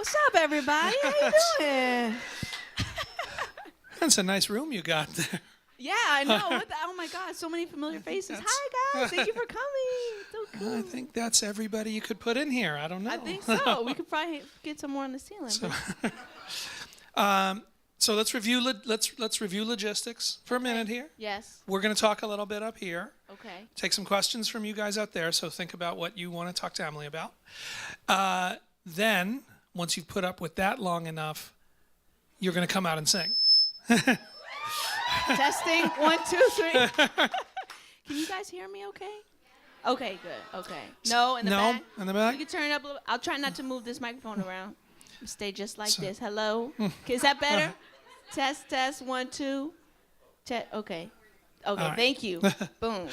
What's up, everybody? How you doing? That's a nice room you got there. Yeah, I know. Oh my God, so many familiar faces. Hi, guys. Thank you for coming. So cool. I think that's everybody you could put in here. I don't know. I think so. We could probably get some more on the ceiling. So let's review logistics for a minute here. Yes. We're going to talk a little bit up here. Okay. Take some questions from you guys out there. So think about what you want to talk to Emily about. Then, once you've put up with that long enough, you're going to come out and sing. Testing. 1, 2, 3. Can you guys hear me okay? Okay, good. Okay. No, in the back? No, in the back? You can turn it up a little. I'll try not to move this microphone around. Stay just like this. Hello? Is that better? Test. 1, 2. Okay. Okay, right. Thank you. Boom.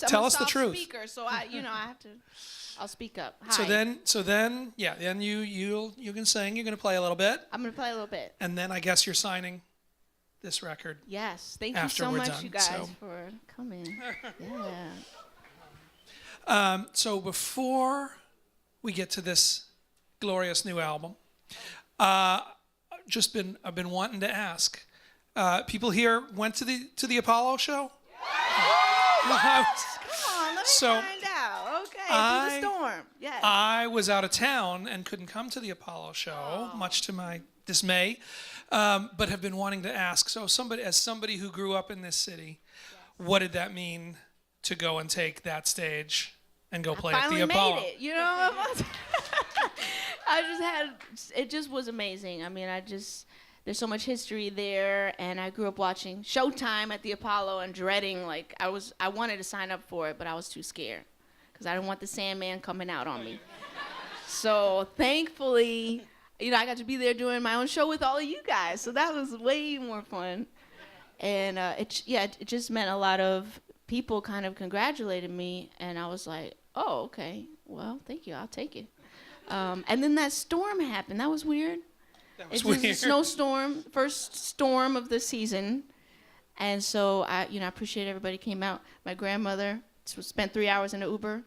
Tell us the truth. Speaker, so I have to. I'll speak up. Hi. So then, you can sing. You're going to play a little bit. I'm going to play a little bit. And then I guess you're signing this record. Yes. Thank you after so we're much, done, you guys, so. for coming. Yeah. So before we get to this glorious new album, I've been wanting to ask. People here went to the Apollo show. Come on, let me find out. Okay, through the storm. Yes. I was out of town and couldn't come to the Apollo show, much to my dismay, but have been wanting to ask. So, as somebody who grew up in this city, what did that mean to go and take that stage and go play at the Apollo? Made it. You know, it just was amazing. I mean, there's so much history there, and I grew up watching Showtime at the Apollo and dreading, I wanted to sign up for it, but I was too scared because I didn't want the Sandman coming out on me. So thankfully, I got to be there doing my own show with all of you guys, so that was way more fun. And it just meant a lot of people kind of congratulated me, and I was like, oh, okay, well, thank you, I'll take it. And then that storm happened. That was weird. It was a snowstorm, first storm of the season. And so I appreciate everybody came out. My grandmother spent 3 hours in an Uber.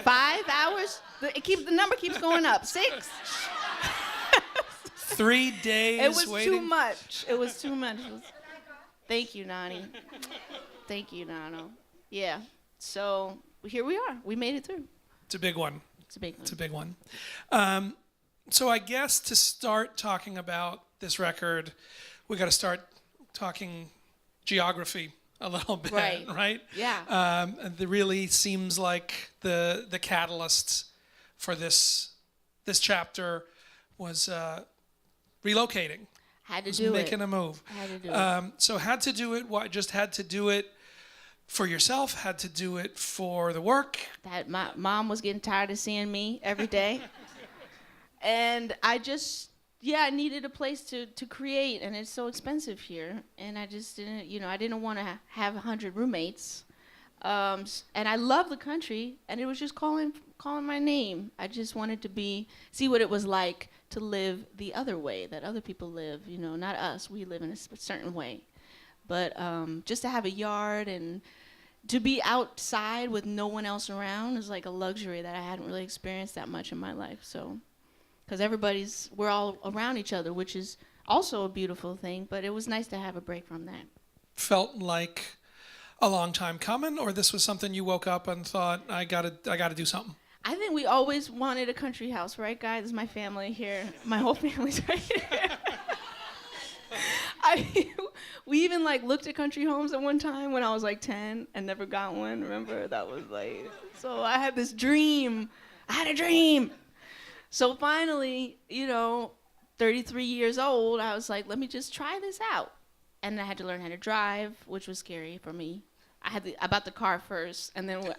5 hours? The number keeps going up. 6. 3 days It was waiting? too much. It was too much. Thank you, Nani. Thank you, Nano. Yeah. So here we are. We made it through. It's a big one. It's a big one. It's a big one. So I guess to start talking about this record, we got to start talking geography a little bit, right? Yeah. It really seems like the catalyst for this chapter was relocating. Had to do it. Making a move. Had to do it. So had to do it. What? Just had to do it for yourself. Had to do it for the work. That my mom was getting tired of seeing me every day. And I needed a place to create, and it's so expensive here. And I just didn't, I didn't want to have 100 roommates. And I love the country, and it was just calling my name. I just wanted to see what it was like to live the other way that other people live. Not us. We live in a certain way. But just to have a yard and to be outside with no one else around is like a luxury that I hadn't really experienced that much in my life. So. Because we're all around each other, which is also a beautiful thing, but it was nice to have a break from that. Felt like a long time coming, or this was something you woke up and thought, I gotta do something? I think we always wanted a country house, right, guys? This is my family here. My whole family's right here. We even looked at country homes at one time when I was 10 and never got one. Remember? That was so I had this dream. I had a dream. So finally, 33 years old, I was like, let me just try this out. And I had to learn how to drive, which was scary for me. I bought the car first, and then...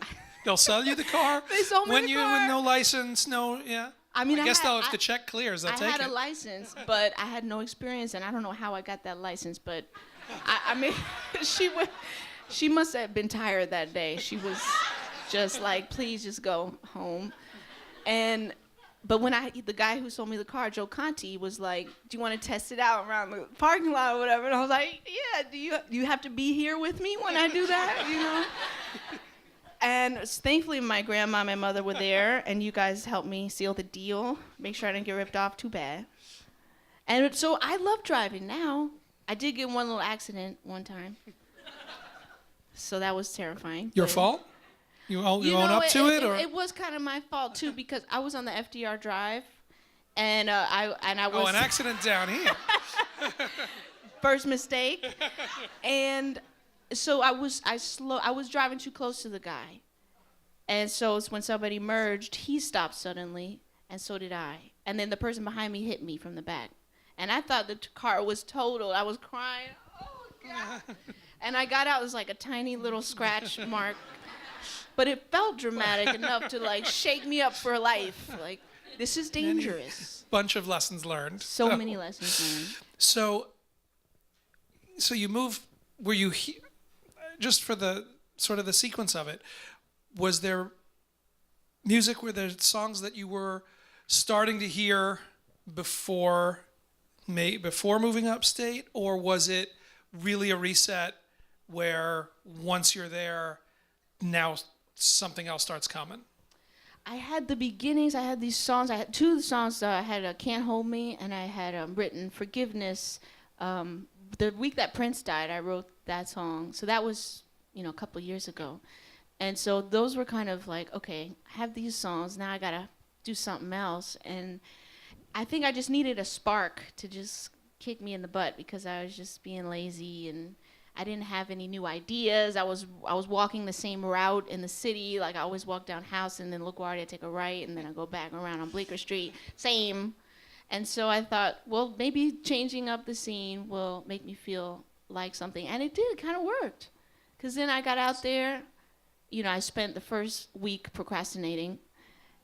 They'll sell you the car? They sold me the car. With no license, yeah. I mean, if the check clears, they'll take it. I had a license, but I had no experience, and I don't know how I got that license, but I mean, she must have been tired that day. She was just like, please just go home. But when the guy who sold me the car, Joe Conti, was like, do you want to test it out around the parking lot or whatever? And I was like, yeah, do you have to be here with me when I do that, And thankfully, my grandma and my mother were there, and you guys helped me seal the deal, make sure I didn't get ripped off too bad. And so I love driving now. I did get one little accident one time. So that was terrifying. Your fault? You own up to it? Or? It was kind of my fault, too, because I was on the FDR Drive, and I was... Oh, an accident down here. First mistake. And so I was driving too close to the guy. And so when somebody merged, he stopped suddenly, and so did I. And then the person behind me hit me from the back. And I thought the car was totaled. I was crying. Oh, God. And I got out. It was like a tiny little scratch mark. But it felt dramatic enough to, like, shake me up for life. Like, this is dangerous. Bunch of lessons learned. So many lessons learned. So you move, were you, just for the sort of the sequence of it, was there music, were there songs that you were starting to hear before moving upstate, or was it really a reset where once you're there, now something else starts coming? I had the beginnings. I had these songs. I had two of the songs. I had Can't Hold Me, and I had written Forgiveness. The week that Prince died, I wrote that song. So that was, a couple years ago. And so those were kind of like, okay, I have these songs. Now I got to do something else. And I think I just needed a spark to just kick me in the butt because I was just being lazy and I didn't have any new ideas. I was walking the same route in the city. Like I always walk down House and then LaGuardia, take a right, and then I go back around on Bleecker Street. Same. And so I thought, well, maybe changing up the scene will make me feel like something. And it did. It kind of worked. Because then I got out there. I spent the first week procrastinating.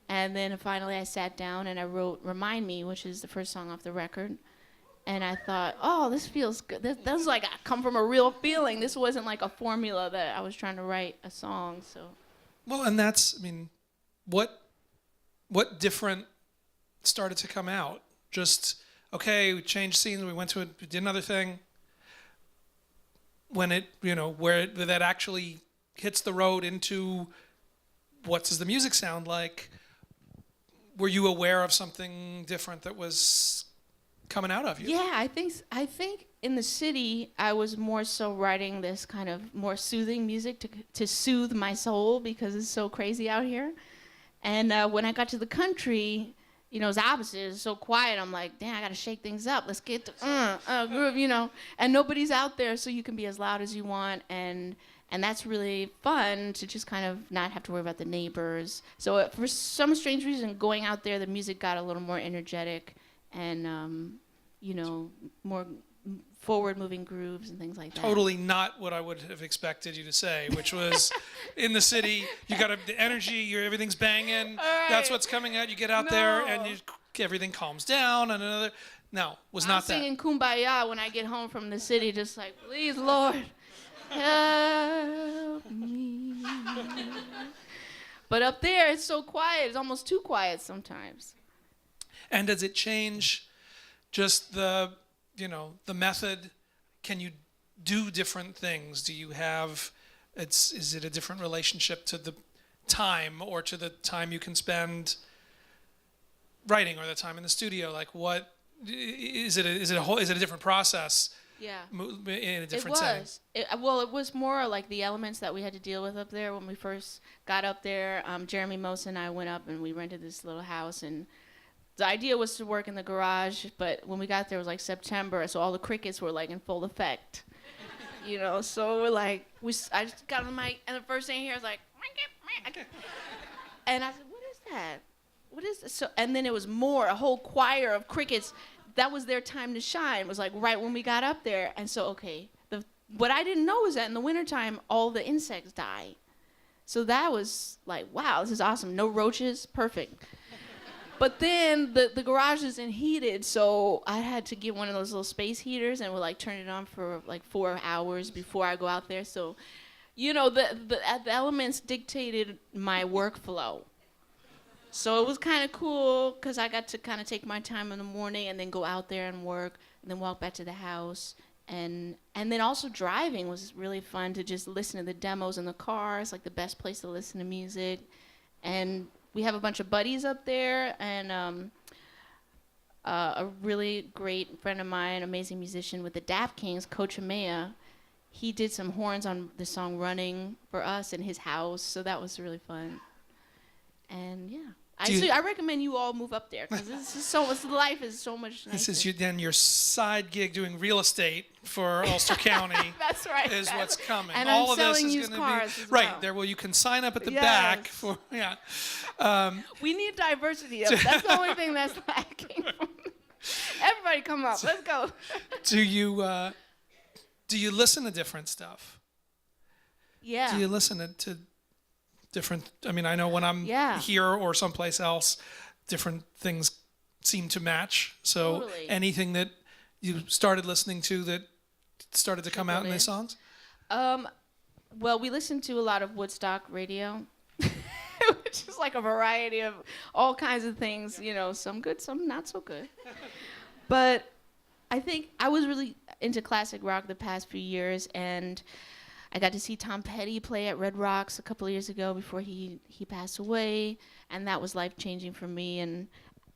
And then finally I sat down and I wrote Remind Me, which is the first song off the record. And I thought, oh, this feels good. This was like I come from a real feeling. This wasn't like a formula that I was trying to write a song. So. Well, and that's, what different started to come out? Just, okay, we changed scenes, we went to it, we did another thing. When it, where that actually hits the road into what does the music sound like, were you aware of something different that was coming out of you? Yeah, I think in the city I was more so writing this kind of more soothing music to soothe my soul because it's so crazy out here. And when I got to the country, it's opposite. It's so quiet. I'm like, damn, I gotta shake things up. Let's get to groove, And nobody's out there, so you can be as loud as you want, and that's really fun to just kind of not have to worry about the neighbors. So for some strange reason, going out there, the music got a little more energetic and more forward-moving grooves and things like that. Totally not what I would have expected you to say, which was in the city, you got the energy, everything's banging, right. That's what's coming out. You get out there and everything calms down. And was not that. I'm singing Kumbaya when I get home from the city, just like, please, Lord, help me. But up there, it's so quiet. It's almost too quiet sometimes. And does it change just the method? Can you do different things? Do you have, is it a different relationship to the time or to the time you can spend writing or the time in the studio? Like what, is it a different process? Yeah. In a different setting? It was more like the elements that we had to deal with up there when we first got up there. Jeremy Mose and I went up and we rented this little house, and the idea was to work in the garage, but when we got there it was like September, so all the crickets were like in full effect. So we're like, I just got on the mic, and the first thing I hear was like, and I said, what is that? What is this? So, and then it was a whole choir of crickets. That was their time to shine. It was like right when we got up there. And so, okay, what I didn't know was that in the wintertime, all the insects die. So that was like, wow, this is awesome. No roaches, perfect. But then the garage isn't heated, so I had to get one of those little space heaters and would like turn it on for like 4 hours before I go out there. So, the elements dictated my workflow. So it was kind of cool because I got to kind of take my time in the morning and then go out there and work and then walk back to the house And then also driving was really fun, to just listen to the demos in the car. It's like the best place to listen to music. And we have a bunch of buddies up there, and a really great friend of mine, amazing musician with the Daft Kings, Coach Amaya. He did some horns on the song Running for us in his house, so that was really fun. And yeah. I recommend you all move up there, because life is so much nicer. This is then your side gig doing real estate for Ulster County. That's right. Is what's coming. And all I'm of this selling is used going to cars be as right well. there. Well, you can sign up at the Yes. back for We need diversity. That's the only thing that's lacking. Everybody, come up. Let's go. Do you listen to different stuff? Yeah. Do you listen to different? I mean, I know when I'm here or someplace else, different things seem to match. So Totally. anything that you started listening to that started to come out in these songs? Well, we listen to a lot of Woodstock radio, which is like a variety of all kinds of things, some good, some not so good. But I think I was really into classic rock the past few years, and I got to see Tom Petty play at Red Rocks a couple of years ago before he passed away, and that was life-changing for me. And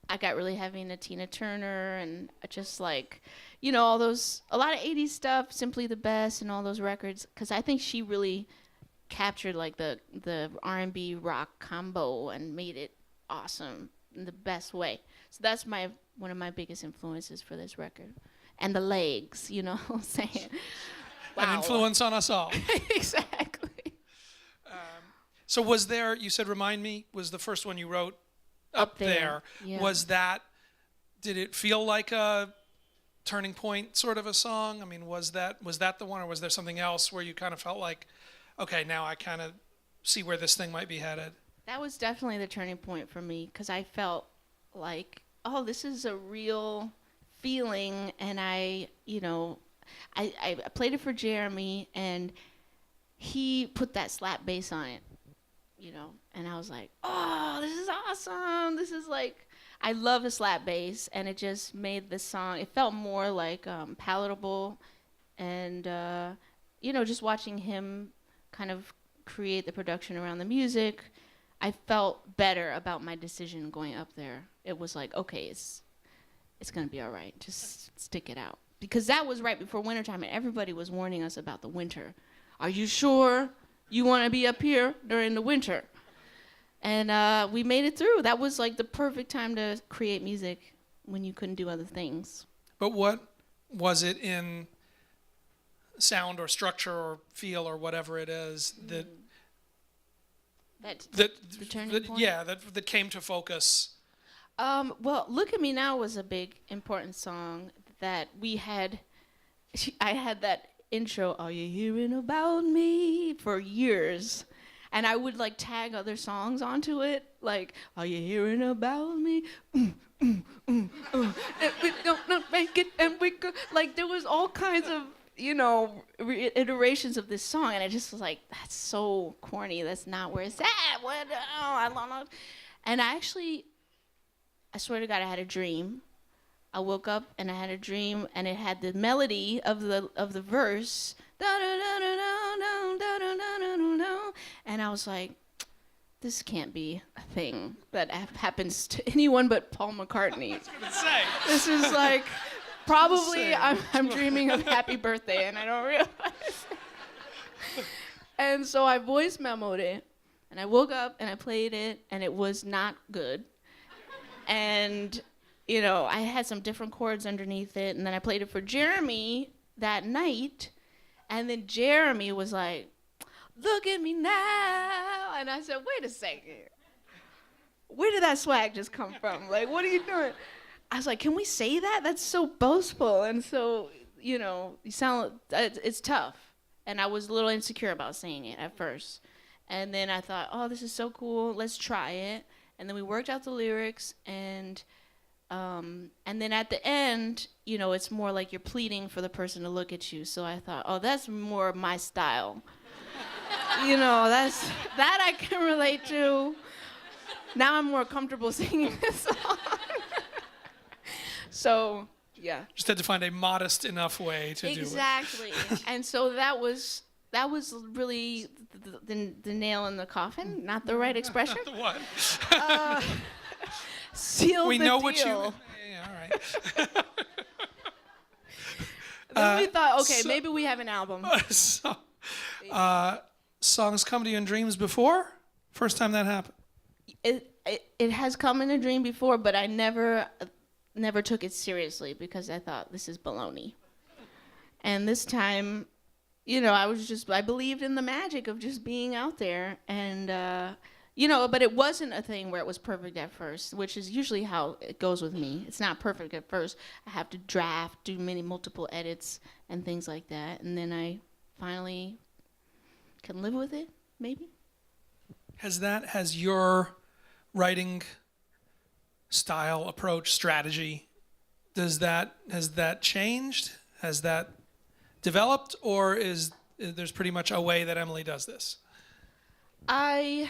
I got really heavy into Tina Turner, and just like, a lot of 80s stuff, Simply the Best and all those records, because I think she really captured like the R&B rock combo and made it awesome in the best way. So that's one of my biggest influences for this record. And the legs, what I'm saying. Wow. An influence on us all. Exactly. So was there, you said Remind Me, was the first one you wrote up there. Yeah. Did it feel like a turning point sort of a song? I mean, was that the one, or was there something else where you kind of felt like, okay, now I kind of see where this thing might be headed? That was definitely the turning point for me, because I felt like, oh, this is a real feeling, and I played it for Jeremy, and he put that slap bass on it, and I was like, oh, this is awesome. This is like, I love a slap bass, and it just made the song, it felt more like palatable, and, just watching him kind of create the production around the music, I felt better about my decision going up there. It was like, okay, it's going to be all right. Just stick it out. Because that was right before wintertime, and everybody was warning us about the winter. Are you sure you want to be up here during the winter? And we made it through. That was like the perfect time to create music when you couldn't do other things. But what was it in sound or structure or feel or whatever it is that the turning point? Yeah, that came to focus? Well, Look at Me Now was a big, important song that we had. I had that intro, Are You Hearing About Me, for years. And I would like tag other songs onto it, like, Are you hearing about me? And we don't make it, and we go. Like, there was all kinds of, iterations of this song, and I just was like, that's so corny. That's not where it's at. What? Oh, I don't know. And I swear to God, I had a dream. I woke up and I had a dream, and it had the melody of the verse, and I was like, this can't be a thing that happens to anyone but Paul McCartney. This is like, probably I'm dreaming of Happy Birthday, and I don't realize it. And so I voice memoed it, and I woke up and I played it, and it was not good. And I had some different chords underneath it, and then I played it for Jeremy that night, and then Jeremy was like, look at me now, and I said, wait a second, where did that swag just come from? Like, what are you doing? I was like, can we say that? That's so boastful, and so, you sound, it's tough, and I was a little insecure about saying it at first, and then I thought, oh, this is so cool, let's try it, and then we worked out the lyrics, and then at the end, it's more like you're pleading for the person to look at you. So I thought, oh, that's more my style. That I can relate to. Now I'm more comfortable singing this song. So Yeah. Just had to find a modest enough way to do it. Exactly. And so that was really the nail in the coffin. Not the right expression. What? Sealed We the know deal. what you. Yeah, all right. Then we thought, okay, so- maybe we have an album. So, songs come to you in dreams before? First time that happened? It has come in a dream before, but I never took it seriously because I thought this is baloney. And this time, I believed in the magic of just being out there, and but it wasn't a thing where it was perfect at first, which is usually how it goes with me. It's not perfect at first. I have to draft, do multiple edits and things like that, and then I finally can live with it, maybe. Has your writing style, approach, strategy, has that changed? Has that developed, or is there's pretty much a way that Emily does this? I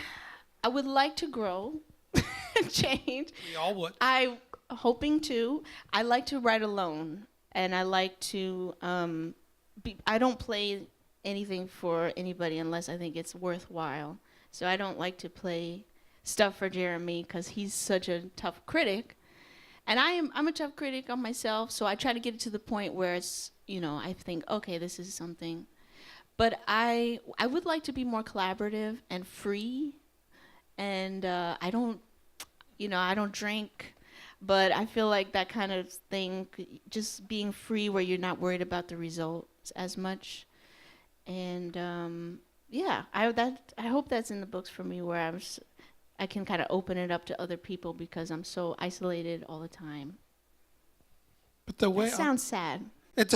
would like to grow and change. We all would. I hoping to. I like to write alone, and I like to I don't play anything for anybody unless I think it's worthwhile. So I don't like to play stuff for Jeremy because he's such a tough critic, and I'm a tough critic on myself. So I try to get it to the point where it's I think, okay, this is something. But I would like to be more collaborative and free, and I don't drink, but I feel like that kind of thing, just being free where you're not worried about the results as much, and I hope that's in the books for me where I can kind of open it up to other people because I'm so isolated all the time. But the way That sounds sad. it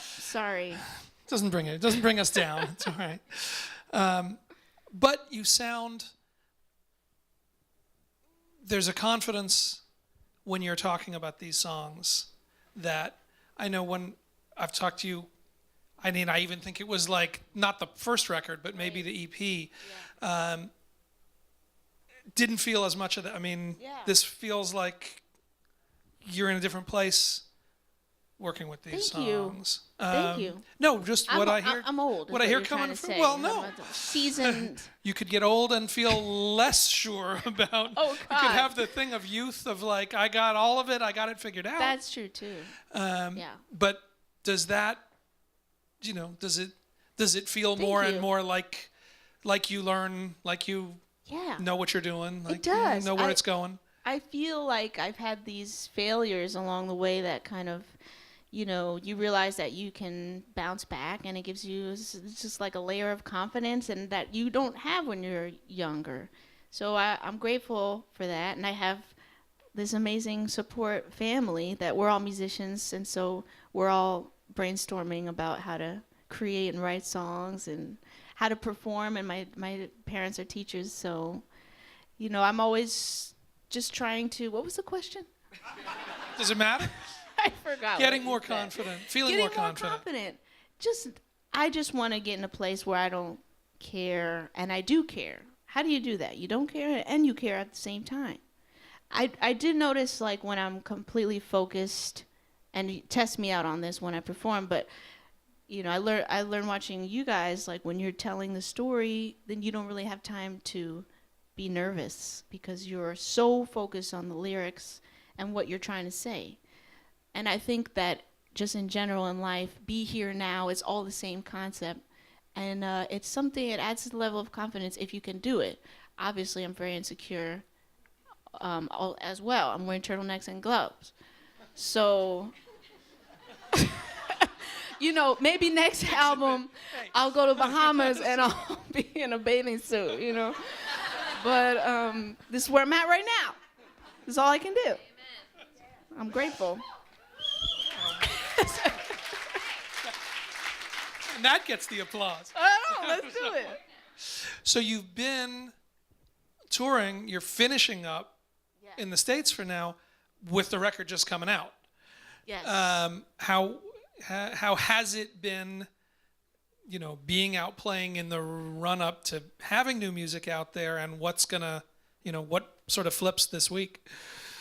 Sorry. doesn't bring us down. It's all right. But you sound. There's a confidence when you're talking about these songs that I know when I've talked to you. I mean, I even think it was like not the first record, but maybe the EP. Yeah. Didn't feel as much of that. I mean, this feels like you're in a different place working with these songs. Thank you. No, just what I hear. I'm old. What I hear coming from. Well, no. Seasoned. You could get old and feel less sure about. Oh, God. You could have the thing of youth of like, I got all of it. I got it figured out. That's true too. Yeah. But does that, does it feel more and more like you learn, like you know what you're doing, like it does. You know where it's going? I feel like I've had these failures along the way that kind of, you realize that you can bounce back, and it gives you just like a layer of confidence and that you don't have when you're younger. So I'm grateful for that, and I have this amazing support family that we're all musicians, and so we're all brainstorming about how to create and write songs and how to perform, and my parents are teachers, so I'm always just trying to. What was the question? Does it matter? I forgot. Getting more confident, feeling more confident. I just want to get in a place where I don't care, and I do care. How do you do that? You don't care and you care at the same time. I did notice, like, when I'm completely focused, and you test me out on this when I perform, but I learned watching you guys, like, when you're telling the story, then you don't really have time to be nervous because you're so focused on the lyrics and what you're trying to say. And I think that just in general in life, be here now, it's all the same concept. And it's something, it adds to the level of confidence if you can do it. Obviously, I'm very insecure as well. I'm wearing turtlenecks and gloves. So, maybe next album, I'll go to Bahamas and I'll be in a bathing suit, But this is where I'm at right now. This is all I can do. I'm grateful. And that gets the applause. I know, let's do it. So you've been touring, you're finishing up in the States for now with the record just coming out. Yes. How has it been, being out playing in the run up to having new music out there, and what's gonna, what sort of flips this week?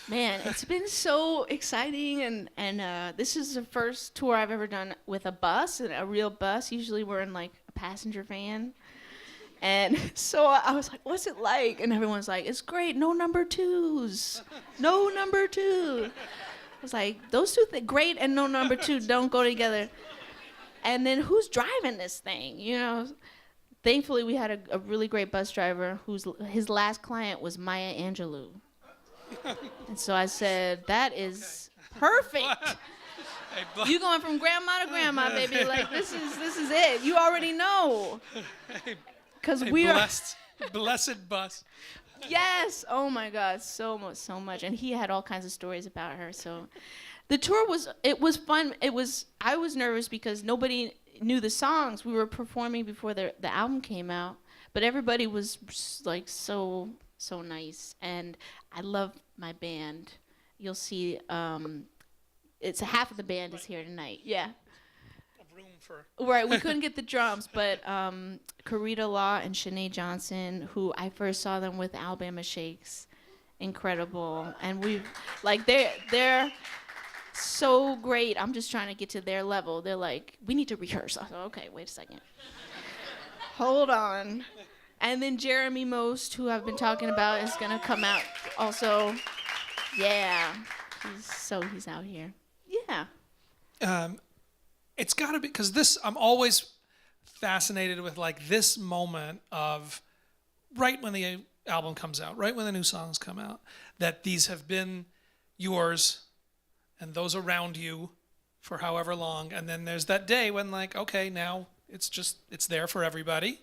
Man, it's been so exciting, and this is the first tour I've ever done with a bus, a real bus. Usually we're in like a passenger van. And so I was like, what's it like? And everyone's like, it's great. No number twos. No number two. I was like, those two, great and no number two don't go together. And then who's driving this thing? You know, thankfully we had a really great bus driver his last client was Maya Angelou. And so I said, that is perfect. You going from grandma to grandma, baby. Like, this is it. You already know. Because we are blessed bus. Yes. Oh my God, so much. And he had all kinds of stories about her. So the tour was fun. I was nervous because nobody knew the songs. We were performing before the album came out, but everybody was like so nice. And I love my band. You'll see it's half of the band is here tonight. Yeah. Right, we couldn't get the drums, but Karita Law and Shanae Johnson, who I first saw them with Alabama Shakes, incredible, and they're so great. I'm just trying to get to their level. They're like, we need to rehearse. I thought, okay, wait a second, hold on, and then Jeremy Most, who I've been talking about, is gonna come out also. Yeah, he's out here. Yeah. It's got to be, because I'm always fascinated with like this moment of right when the album comes out, right when the new songs come out, that these have been yours and those around you for however long. And then there's that day when like, okay, now it's there for everybody,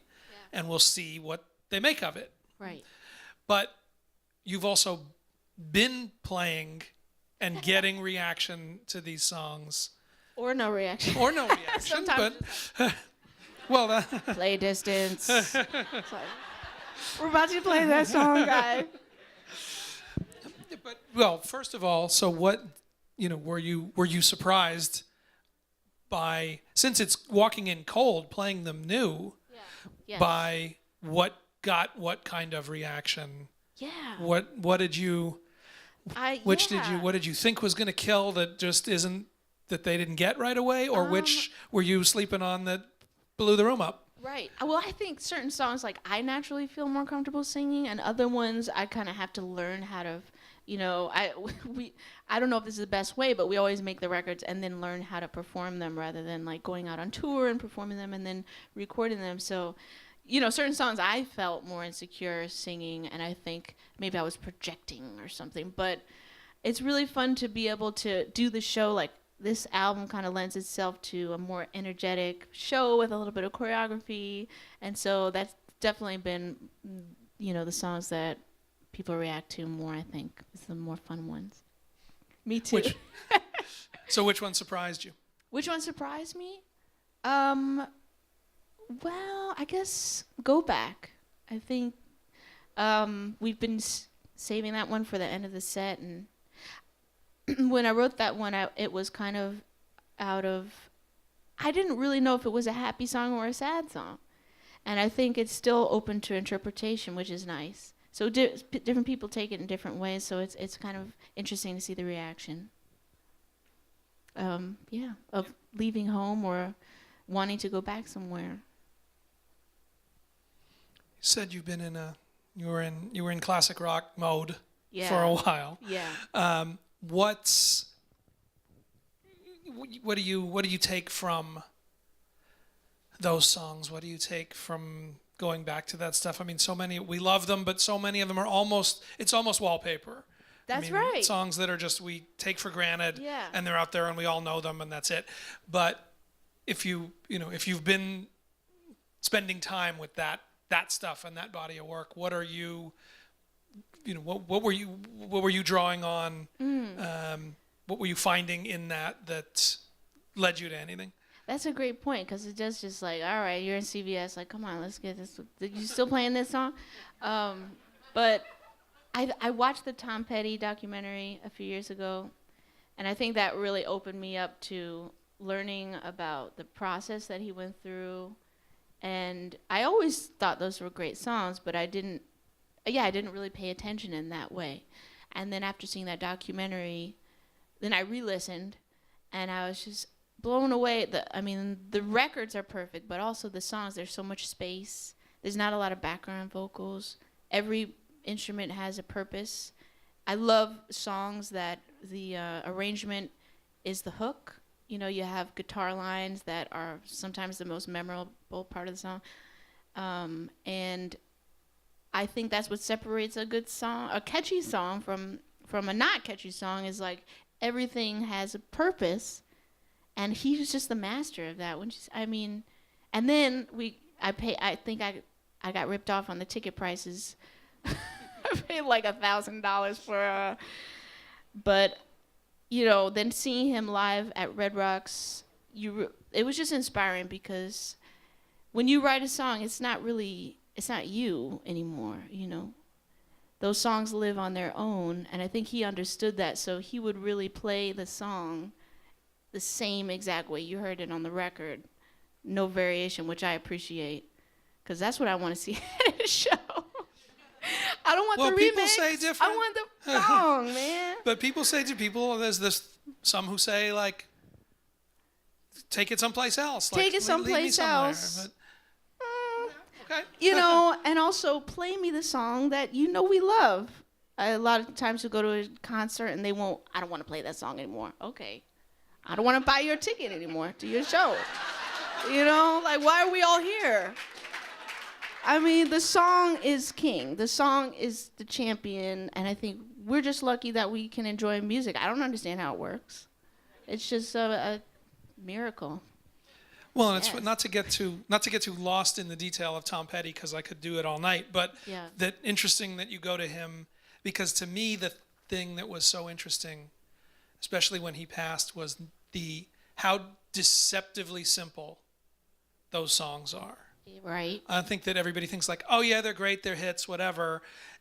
and we'll see what they make of it. Right. But you've also been playing and getting reaction to these songs. Or no reaction. But well, play distance. Sorry. We're about to play that song, guys. But well, first of all, so what? Were you surprised by, since it's walking in cold, playing them new? Yeah. Yes. By what got what kind of reaction? Yeah. What did you? What did you think was going to kill that just isn't? That they didn't get right away, or which were you sleeping on that blew the room up? Right. Well, I think certain songs, like, I naturally feel more comfortable singing, and other ones I kind of have to learn how to, I don't know if this is the best way, but we always make the records and then learn how to perform them rather than like going out on tour and performing them and then recording them. So, certain songs I felt more insecure singing, and I think maybe I was projecting or something. But it's really fun to be able to do the show like. This album kind of lends itself to a more energetic show with a little bit of choreography. And so that's definitely been, the songs that people react to more, I think. It's the more fun ones. Me too. So which one surprised you? Which one surprised me? Well, I guess Go Back. I think we've been saving that one for the end of the set, and when I wrote that one, it was kind of I didn't really know if it was a happy song or a sad song. And I think it's still open to interpretation, which is nice. So different people take it in different ways, so it's kind of interesting to see the reaction. Of leaving home or wanting to go back somewhere. You said you were in classic rock mode for a while. Yeah. What do you take from those songs? What do you take from going back to that stuff? I mean, so many, we love them, but so many of them are it's almost wallpaper. That's right. Songs that are just, we take for granted, yeah, and they're out there and we all know them and that's it. But if you've been spending time with that stuff and that body of work, what are you, what were you drawing on? What were you finding in that led you to anything? That's a great point, because it does just like, all right, you're in CVS, like, come on, let's get this. You still playing this song? But I watched the Tom Petty documentary a few years ago, and I think that really opened me up to learning about the process that he went through. And I always thought those were great songs, but I didn't really pay attention in that way. And then after seeing that documentary, then I re-listened, and I was just blown away. The records are perfect, but also the songs, there's so much space. There's not a lot of background vocals. Every instrument has a purpose. I love songs that the arrangement is the hook. You know, you have guitar lines that are sometimes the most memorable part of the song. And I think that's what separates a good song, a catchy song from a not catchy song, is like everything has a purpose. And he was just the master of that. And then I think I got ripped off on the ticket prices. I paid like $1,000 for, but you know, then seeing him live at Red Rocks, it was just inspiring, because when you write a song, it's not you anymore, you know. Those songs live on their own, and I think he understood that, so he would really play the song the same exact way you heard it on the record, no variation, which I appreciate, because that's what I want to see at a show. I don't want the remix. People say different. I want the song, man. But people say to people, there's some who say, like, take it someplace else. Take it someplace else. Okay. You know, and also play me the song that you know we love. A lot of times we go to a concert and I don't want to play that song anymore. Okay. I don't want to buy your ticket anymore to your show. You know, like, why are we all here? I mean, the song is king. The song is the champion, and I think we're just lucky that we can enjoy music. I don't understand how it works. It's just a miracle. Well, and it's not to get too lost in the detail of Tom Petty, because I could do it all night. But that interesting that you go to him, because to me the thing that was so interesting, especially when he passed, was how deceptively simple those songs are. Right. I think that everybody thinks like, oh yeah, they're great, they're hits, whatever.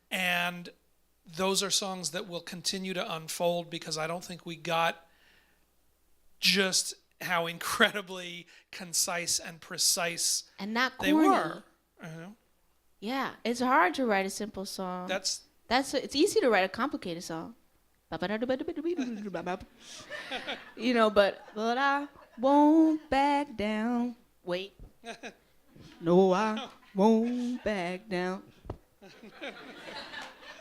And those are songs that will continue to unfold, because I don't think we got just how incredibly concise and precise and not they corny. were. Yeah, it's hard to write a simple song. It's easy to write a complicated song. You know, but I won't back down. Wait. No, I won't back down.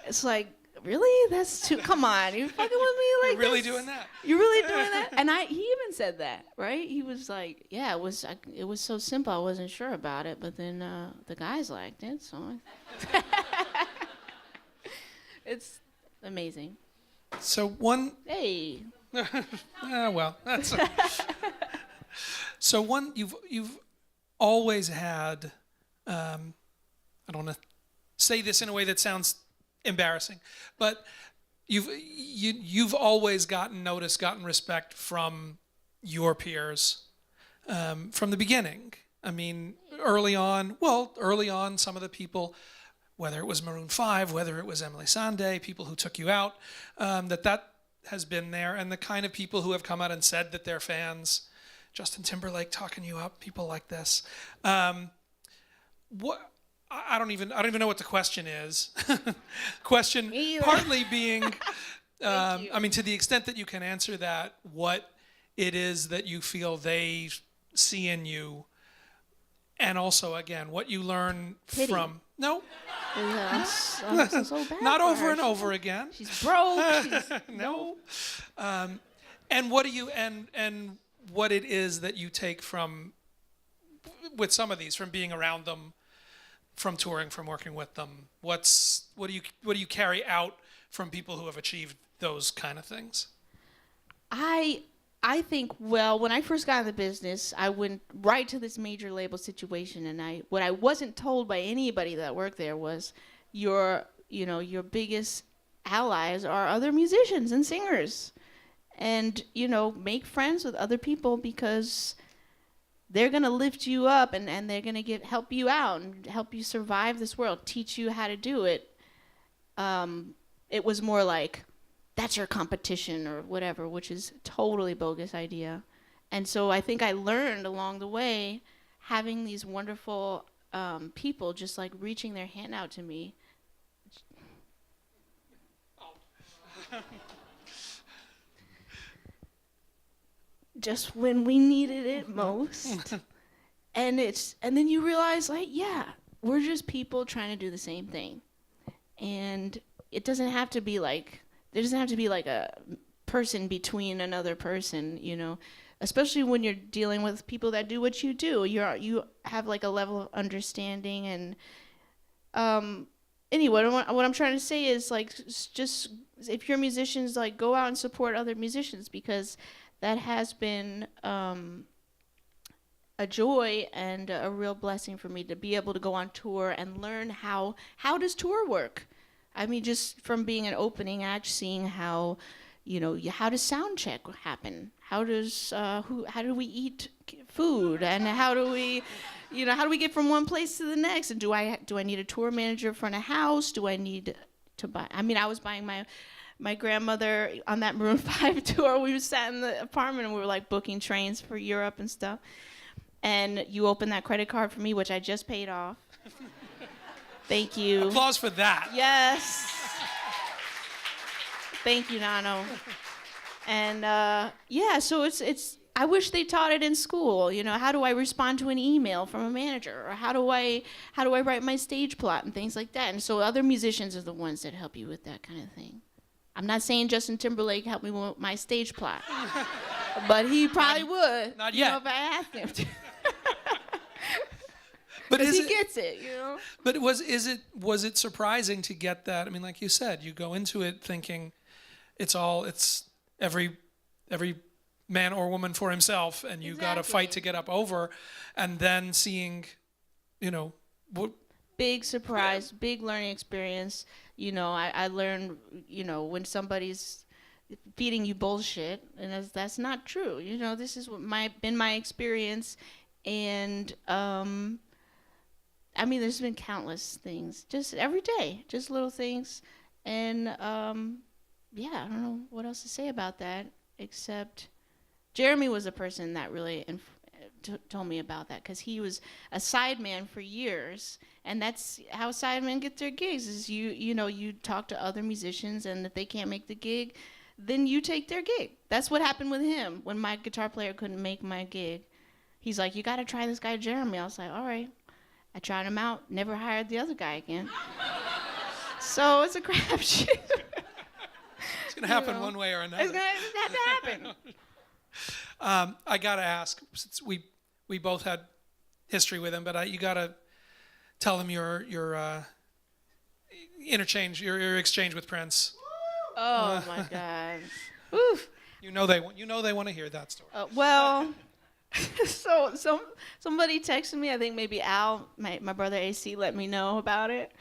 It's like, really? That's too. Come on, you fucking with me like You're really this? doing that? You're really doing that? And he even said that, right? He was like, yeah, it was so simple, I wasn't sure about it, but then the guys liked it, so it's amazing. So one. Hey. Well, that's. So one, you've always had. I don't want to say this in a way that sounds embarrassing, but you've always gotten notice, gotten respect from your peers from the beginning. I mean, early on, some of the people, whether it was Maroon 5, whether it was Emily Sandé, people who took you out, that has been there, and the kind of people who have come out and said that they're fans, Justin Timberlake talking you up, people like this. What? I don't even know what the question is. Question partly being, I mean, to the extent that you can answer that, what it is that you feel they see in you, and also again what you learn from. No. I'm so bad. Not over and over again. She's broke. No. And what do you and what it is that you take from with some of these, from being around them, from touring, from working with them? What do you carry out from people who have achieved those kind of things? I think, well, when I first got in the business, I went right to this major label situation, and what I wasn't told by anybody that worked there was your biggest allies are other musicians and singers. And, make friends with other people, because they're going to lift you up and they're going to help you out and help you survive this world, teach you how to do it. It was more like, that's your competition or whatever, which is totally bogus idea. And so I think I learned along the way, having these wonderful people just like reaching their hand out to me. Just when we needed it most. And then you realize, like, yeah, we're just people trying to do the same thing. And it doesn't have to be like, there doesn't have to be like a person between another person, you know, especially when you're dealing with people that do what you do. You have like a level of understanding. And anyway, what I'm trying to say is, like, just if you're musicians, like, go out and support other musicians, because that has been a joy and a real blessing for me to be able to go on tour and learn how does tour work. I mean, just from being an opening act, seeing how, you know, how does sound check happen? How do we eat food? And how do we get from one place to the next? And do I need a tour manager for a house? Do I need to buy? I mean, I was buying my grandmother on that Maroon 5 tour. We sat in the apartment and we were like booking trains for Europe and stuff. And you opened that credit card for me, which I just paid off. Thank you. Applause for that. Yes. Thank you, Nano. And yeah, so it's. I wish they taught it in school. You know, how do I respond to an email from a manager, or how do I write my stage plot and things like that. And so other musicians are the ones that help you with that kind of thing. I'm not saying Justin Timberlake helped me with my stage plot, but he probably would. Not yet. You know, if I asked him to. But he gets it, you know. But was it surprising to get that? I mean, like you said, you go into it thinking it's every man or woman for himself, and you got to fight to get up over, and then seeing, you know, big surprise, big learning experience. You know, I learned, you know, when somebody's feeding you bullshit, and that's not true. You know, this is been my experience, and I mean, there's been countless things, just every day, just little things, and yeah, I don't know what else to say about that, except Jeremy was a person that really told me about that, because he was a sideman for years, and that's how sidemen get their gigs. Is you talk to other musicians, and if they can't make the gig, then you take their gig. That's what happened with him when my guitar player couldn't make my gig. He's like, you got to try this guy Jeremy. I was like, all right. I tried him out, never hired the other guy again. So it's a crapshoot. It's going to happen one way or another. It's going to have to happen. I got to ask, since we both had history with him, but you got to tell him your interchange, your exchange with Prince. Oh my God. Oof. You know they want to hear that story. Well, so somebody texted me, I think maybe Al, my brother AC, let me know about it,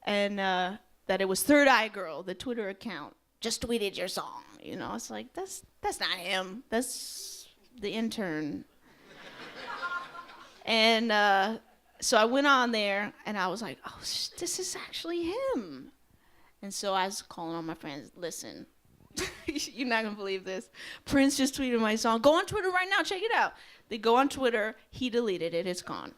and that it was Third Eye Girl, the Twitter account, just tweeted your song. You know, it's like, that's not him. That's the intern. And so I went on there, and I was like, oh, this is actually him. And so I was calling all my friends, listen, you're not going to believe this. Prince just tweeted my song. Go on Twitter right now. Check it out. They go on Twitter. He deleted it. It's gone.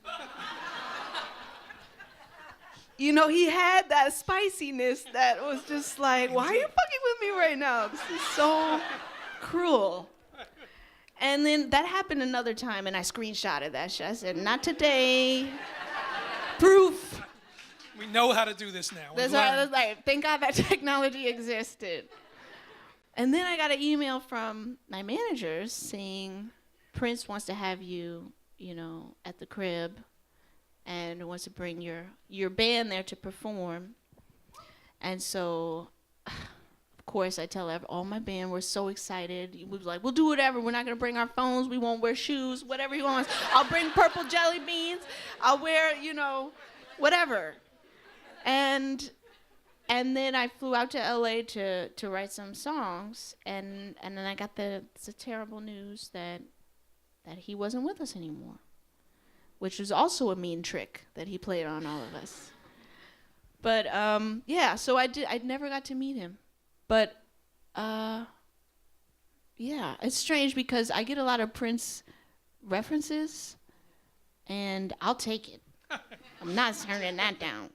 You know, he had that spiciness that was just like, why are you fucking with me right now? This is so cruel. And then that happened another time, and I screenshotted that shit. I said, not today. Proof. We know how to do this now. That's why I was like, thank God that technology existed. And then I got an email from my managers saying, Prince wants to have you, you know, at the crib, and wants to bring your band there to perform. And so, of course, I tell all my band, we're so excited. We was like, we'll do whatever. We're not going to bring our phones. We won't wear shoes, whatever he wants. I'll bring purple jelly beans. I'll wear, you know, whatever. And then I flew out to LA to write some songs, and then I got the terrible news that he wasn't with us anymore, which was also a mean trick that he played on all of us. But yeah, so I never got to meet him. But yeah, it's strange because I get a lot of Prince references, and I'll take it. I'm not turning that down.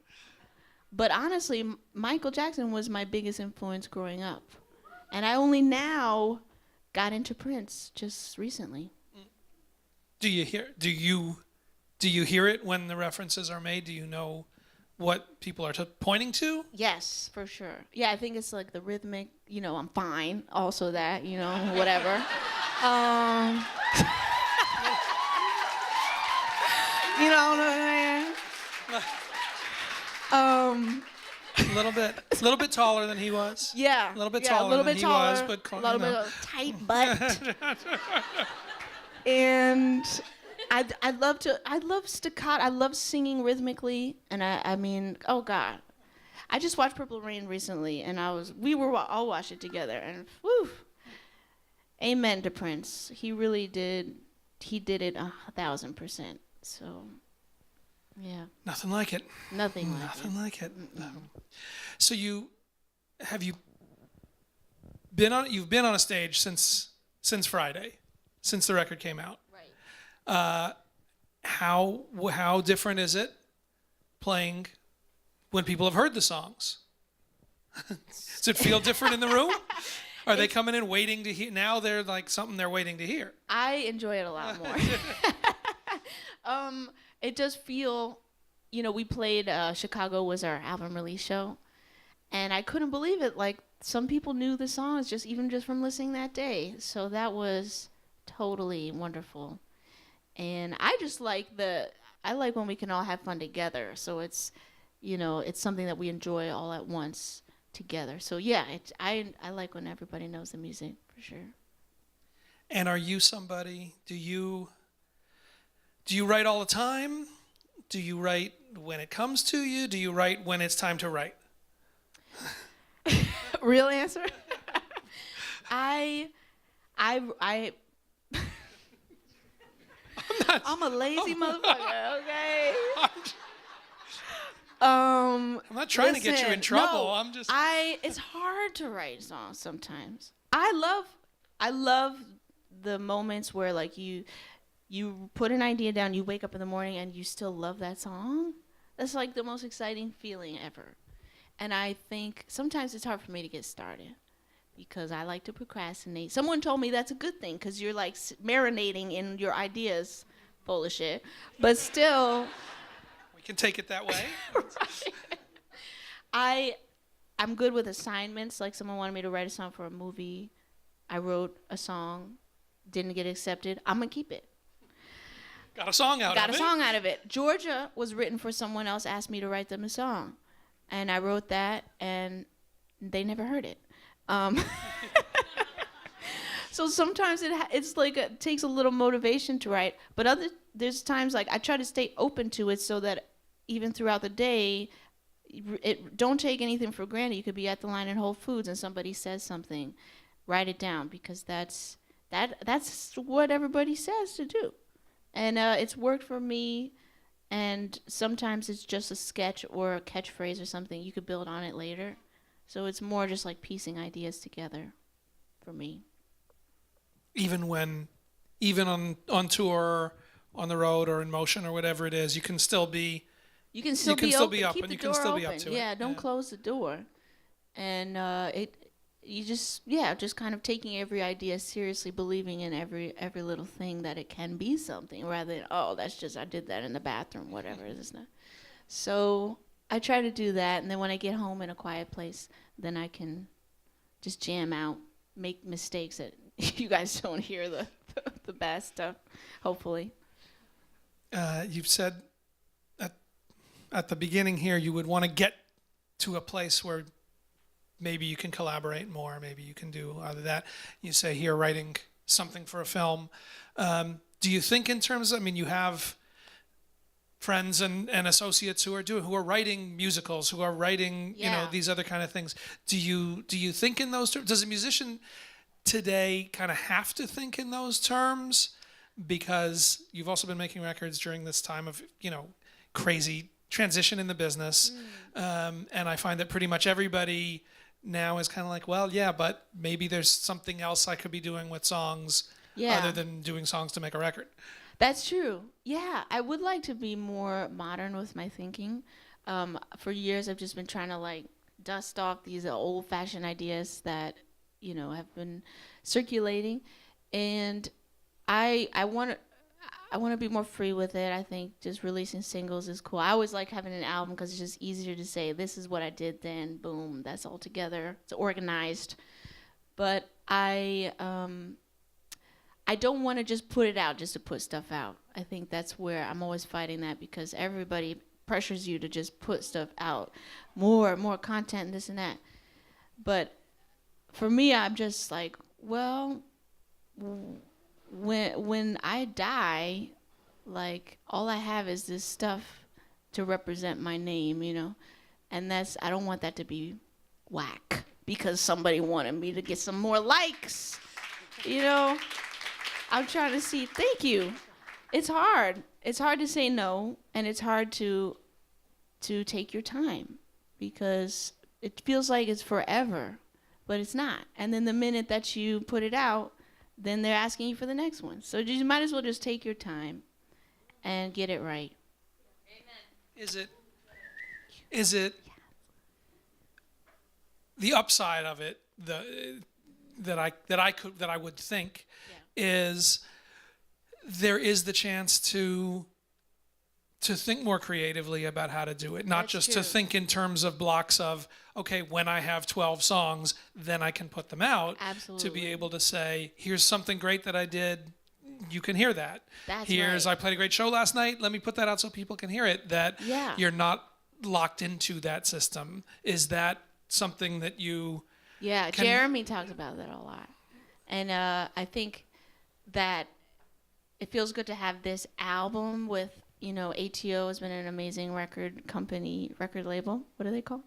But honestly, Michael Jackson was my biggest influence growing up. And I only now got into Prince just recently. Do you hear it when the references are made? Do you know what people are pointing to? Yes, for sure. Yeah, I think it's like the rhythmic, I'm fine. Also that, whatever. You know what I mean? A little bit taller than he was. Yeah. A little bit yeah, taller a little than bit he taller, was, but a little bit of tight butt. And I love staccato. I love singing rhythmically, and I mean, oh God, I just watched Purple Rain recently, and we were all watched it together, and whew, amen to Prince. He really did. He did it 1,000%. So, yeah. Nothing like it. Nothing like it. Nothing like it. So you've been on a stage since Friday, since the record came out. Right. How different is it playing when people have heard the songs? Does it feel different in the room? Are they coming in waiting to hear? Now they're like something they're waiting to hear. I enjoy it a lot more. It does feel, we played Chicago was our album release show, and I couldn't believe it. Like, some people knew the songs even just from listening that day. So that was totally wonderful. And I just like when we can all have fun together. So it's, it's something that we enjoy all at once together. So yeah, I like when everybody knows the music, for sure. And are you somebody, do you write all the time? Do you write when it comes to you? Do you write when it's time to write? Real answer? I'm a lazy motherfucker, okay? I'm not trying to get you in trouble. No, I'm just. It's hard to write songs sometimes. I love the moments where like you put an idea down, you wake up in the morning and you still love that song. That's like the most exciting feeling ever. And I think sometimes it's hard for me to get started because I like to procrastinate. Someone told me that's a good thing because you're like marinating in your ideas, full of shit. But still, we can take it that way. Right. I'm good with assignments. Like, someone wanted me to write a song for a movie. I wrote a song, didn't get accepted. I'm gonna keep it. Got a song out of it. Georgia was written for someone else, asked me to write them a song. And I wrote that, and they never heard it. So sometimes it's like it takes a little motivation to write. But there's times like I try to stay open to it so that even throughout the day, don't take anything for granted. You could be at the line in Whole Foods and somebody says something, write it down because that's what everybody says to do. And it's worked for me. And sometimes it's just a sketch or a catchphrase or something. You could build on it later. So it's more just like piecing ideas together for me. Even on tour, on the road, or in motion, or whatever it is, you can still be. You can still be up and you can still be up to it. Yeah, don't close the door. And just kind of taking every idea seriously, believing in every little thing that it can be something, rather than, that's just I did that in the bathroom, whatever. It's not. So I try to do that, and then when I get home in a quiet place, then I can just jam out, make mistakes that you guys don't hear the bad stuff, hopefully. You've said at the beginning here you would want to get to a place where maybe you can collaborate more, maybe you can do either that. You say here writing something for a film. Do you think in terms of, you have friends and associates who are writing musicals, who are writing, these other kind of things. Do you think in those terms? Does a musician today kind of have to think in those terms? Because you've also been making records during this time of, crazy transition in the business. And I find that pretty much everybody now is kind of like, well, yeah, but maybe there's something else I could be doing with songs other than doing songs to make a record. That's true. Yeah, I would like to be more modern with my thinking. For years, I've just been trying to dust off these old-fashioned ideas that, have been circulating, and I want to be more free with it. I think just releasing singles is cool. I always like having an album because it's just easier to say, this is what I did then, boom, that's all together. It's organized. But I don't want to just put it out just to put stuff out. I think that's where I'm always fighting that, because everybody pressures you to just put stuff out, more content, and this and that. But for me, I'm just like, well, when I die, like, all I have is this stuff to represent my name, and I don't want that to be whack because somebody wanted me to get some more likes, I'm trying to see. Thank you. It's hard. It's hard to say no, and it's hard to take your time, because it feels like it's forever, but it's not. And then the minute that you put it out, then they're asking you for the next one. So you might as well just take your time and get it right. Amen. Is it the upside of it, that I would think, is there is the chance to think more creatively about how to do it, not just to think in terms of blocks of, okay, when I have 12 songs, then I can put them out. Absolutely. To be able to say, here's something great that I did, you can hear that. That's right. I played a great show last night, let me put that out so people can hear it. That you're not locked into that system. Is that something that you... Yeah, Jeremy talks about that a lot. And I think that it feels good to have this album with, ATO has been an amazing record label. What do they call?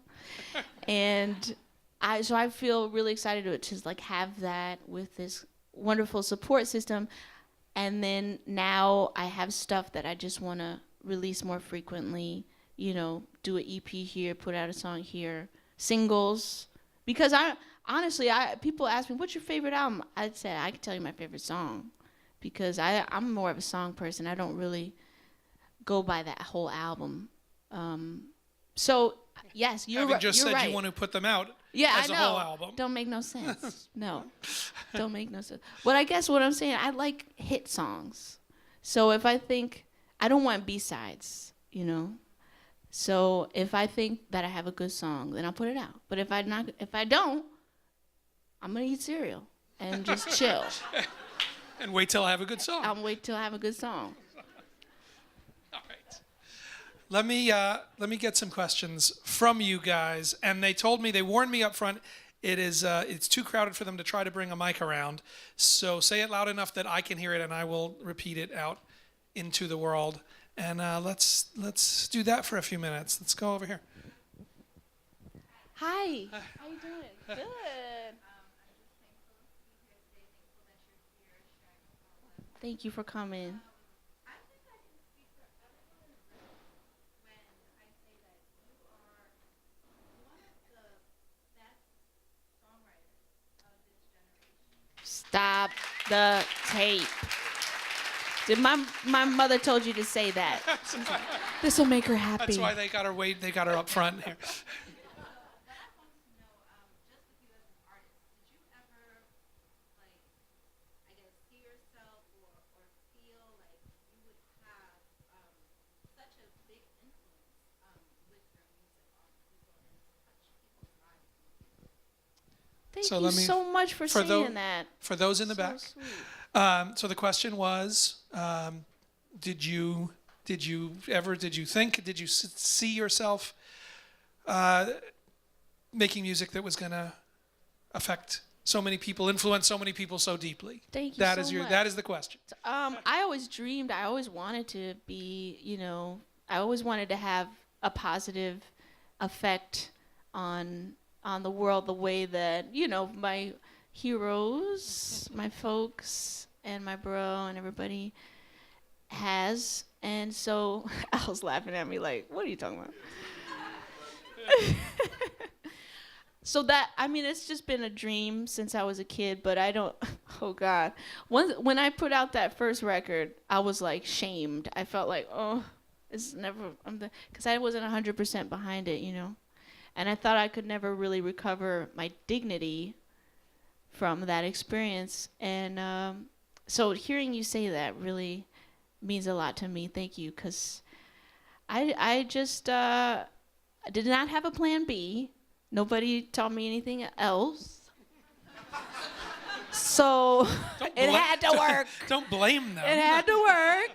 And I feel really excited to like have that with this wonderful support system. And then now I have stuff that I just want to release more frequently, do an EP here, put out a song here, singles. Because honestly, people ask me, what's your favorite album? I'd say I can tell you my favorite song, because I'm more of a song person. I don't really go by that whole album. So yes, you're right. Just said you want to put them out as a whole album. Don't make no sense. No, don't make no sense. But I guess what I'm saying, I like hit songs. So if I think, I don't want B-sides, So if I think that I have a good song, then I'll put it out. But if I don't, I'm gonna eat cereal and just chill. And wait till I have a good song. I'll wait till I have a good song. All right. Let me get some questions from you guys. And they warned me up front, it's too crowded for them to try to bring a mic around. So say it loud enough that I can hear it, and I will repeat it out into the world. And let's do that for a few minutes. Let's go over here. Hi. How you doing? Good. Thank you for coming. I think I can speak for everyone in the room when I say that you are one of the best songwriters of this generation. Stop the tape. Did my mother told you to say that? This will make her happy. That's why they got her up front here. Thank you so much for saying that. For those in the back. So the question was, did you see yourself making music that was going to affect so many people, influence so many people so deeply? Thank you so much. That is the question. I always dreamed, I always wanted to be, I always wanted to have a positive effect on the world, the way that, my heroes, my folks, and my bro, and everybody has. And so I was laughing at me like, what are you talking about? So it's just been a dream since I was a kid, but I don't, oh God. When I put out that first record, I was like shamed. I felt like, oh, it's never, because I wasn't 100% behind it, And I thought I could never really recover my dignity from that experience. And so hearing you say that really means a lot to me. Thank you, because I just did not have a plan B. Nobody taught me anything else. So it had to work. Don't blame them. It had to work.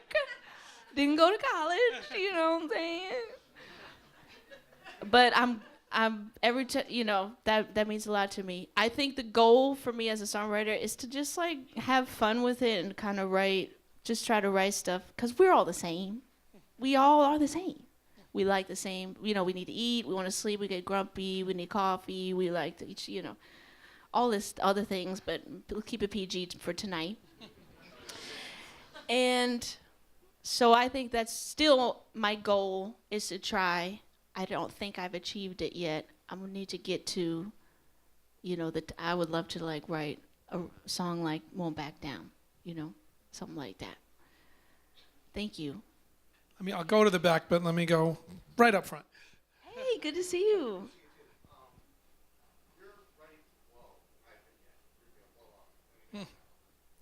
Didn't go to college, you know what I'm saying? But I'm that means a lot to me. I think the goal for me as a songwriter is to just like have fun with it and kind of try to write stuff, because we're all the same. We all are the same. We like the same, we need to eat, we want to sleep, we get grumpy, we need coffee, we like to eat, all this other things, but we'll keep it PG for tonight. And so I think that's still my goal, is to try. I don't think I've achieved it yet. I'm gonna need to get to, I would love to like write a song like Won't Back Down, something like that. Thank you. I'll go to the back, but let me go right up front. Hey, good to see you.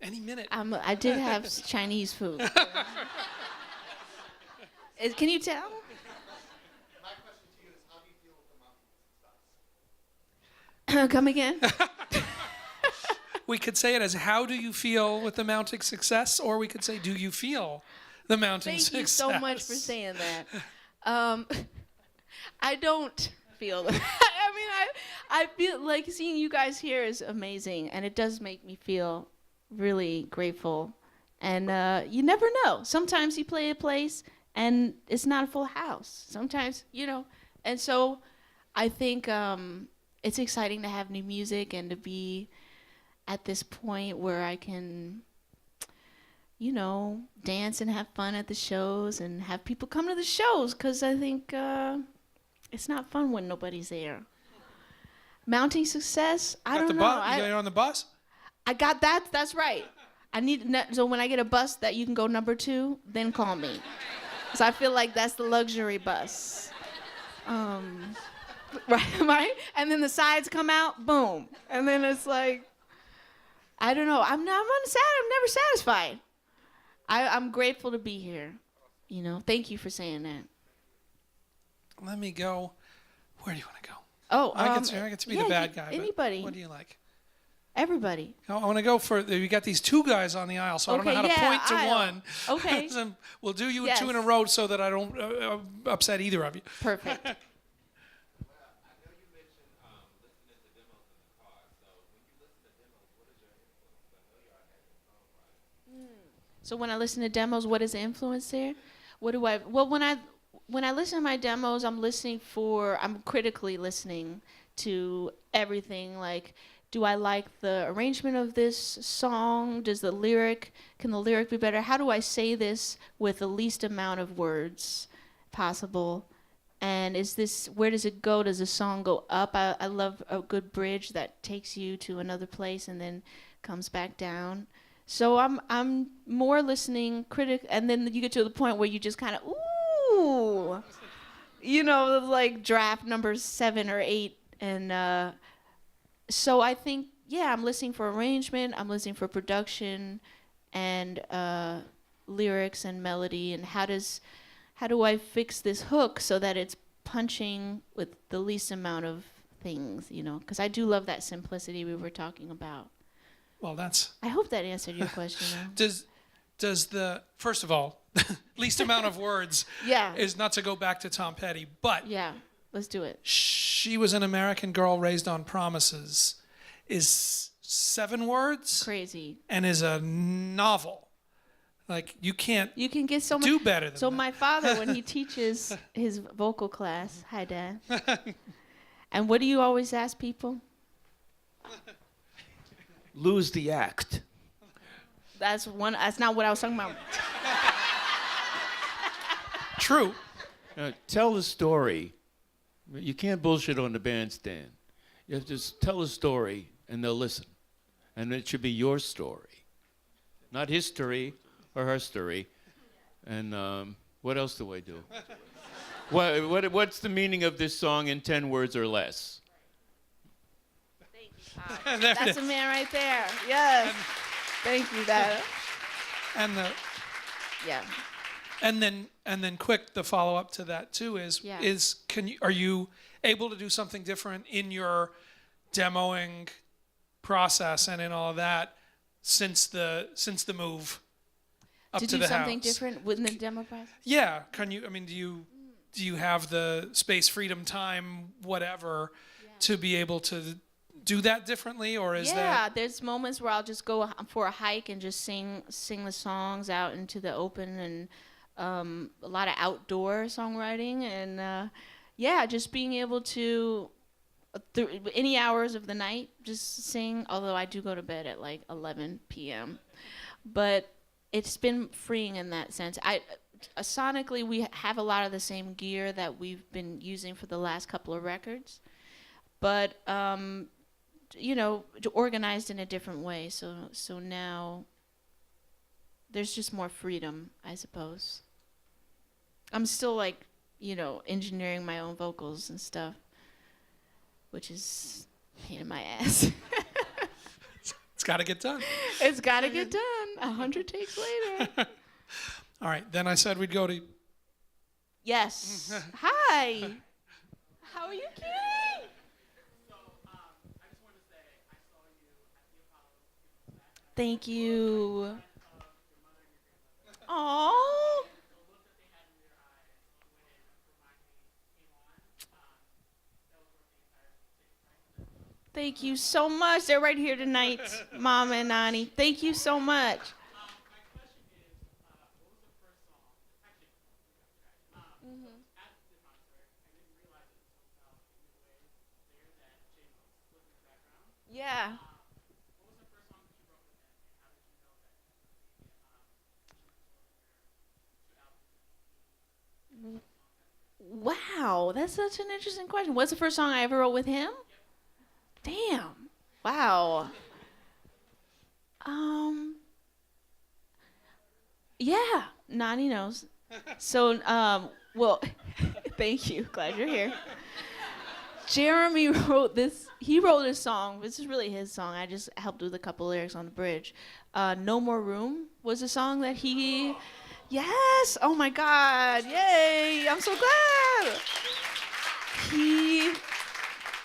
Any minute. I did have Chinese food. Can you tell? My question to you is, how do you feel with the mounting success? Come again? We could say it as, how do you feel with the mounting success? Or we could say, do you feel the mounting Thank success? you so much for saying that. I don't feel that. I feel like seeing you guys here is amazing, and it does make me feel really grateful. And you never know. Sometimes you play a place and it's not a full house. Sometimes, And so I think it's exciting to have new music and to be at this point where I can, dance and have fun at the shows and have people come to the shows, because I think it's not fun when nobody's there. Mounting success, I don't know. You're on the bus? I got that. That's right. So when I get a bus that you can go number 2, then call me. Because I feel like that's the luxury bus. Right? And then the sides come out, boom. And then it's like, I don't know. I'm never satisfied. I'm grateful to be here. Thank you for saying that. Let me go. Where do you want to go? Oh, I get to be the bad guy. Anybody. What do you like? Everybody. I want to go for, we got these 2 guys on the aisle, so I don't know how to point to one. Okay. So we'll do you 2 in a row so that I don't upset either of you. Perfect. So when I listen to demos, what is the influence there? Well, when I listen to my demos, I'm critically listening to everything. Like, do I like the arrangement of this song? Can the lyric be better? How do I say this with the least amount of words possible? And where does it go? Does the song go up? I love a good bridge that takes you to another place and then comes back down. So I'm more listening and then you get to the point where you just kind of ooh, like draft number 7 or 8, and so I think I'm listening for arrangement, I'm listening for production, and lyrics and melody, and how do I fix this hook so that it's punching with the least amount of things, because I do love that simplicity we were talking about. Well, I hope that answered your question. Does the, first of all, least amount of words is not to go back to Tom Petty, but let's do it. She Was an American Girl Raised on Promises is 7 words. Crazy. And is a novel. Like, you can get so do better than that. So my father, when he teaches his vocal class, hi Dad. And what do you always ask people? Lose the act. That's not what I was talking about. True. Tell the story. You can't bullshit on the bandstand. You have to just tell a story and they'll listen. And it should be your story. Not his story or her story. And what else do I do? What's the meaning of this song in 10 words or less? There it That's is. a man right there. Yes. Thank you, Dada. And the Yeah. and then quick, the follow up to that too is Yeah. are you able to do something different in your demoing process and in all of that since the move up To to do the something house? different within the demo process? Yeah. Can you? I mean, do you have the space, freedom, time, whatever, to be able to do that differently, or is Yeah, that? there's moments where I'll just go for a hike and just sing the songs out into the open, and a lot of outdoor songwriting, and yeah, just being able to any hours of the night just sing. Although I do go to bed at like 11 p.m., but it's been freeing in that sense. Sonically, we have a lot of the same gear that we've been using for the last couple of records, but organized in a different way. So now there's just more freedom, I suppose. I'm still like, engineering my own vocals and stuff, which is a pain in my ass. It's got to get done. It's got to get done 100 takes later. All right. Then I said we'd go to. Yes. Hi. How are you, Kitty? Thank you. Oh. Thank you so much. They're right here tonight, Mama and Nani. Thank you so much. Yeah. Wow, that's such an interesting question. What's the first song I ever wrote with him? Damn. Wow. Yeah, Nani knows. So, well, thank you. Glad you're here. Jeremy wrote this. He wrote this song. This is really his song. I just helped with a couple lyrics on the bridge. No More Room was a song that he. Yes. Oh my God. Yay. I'm so glad.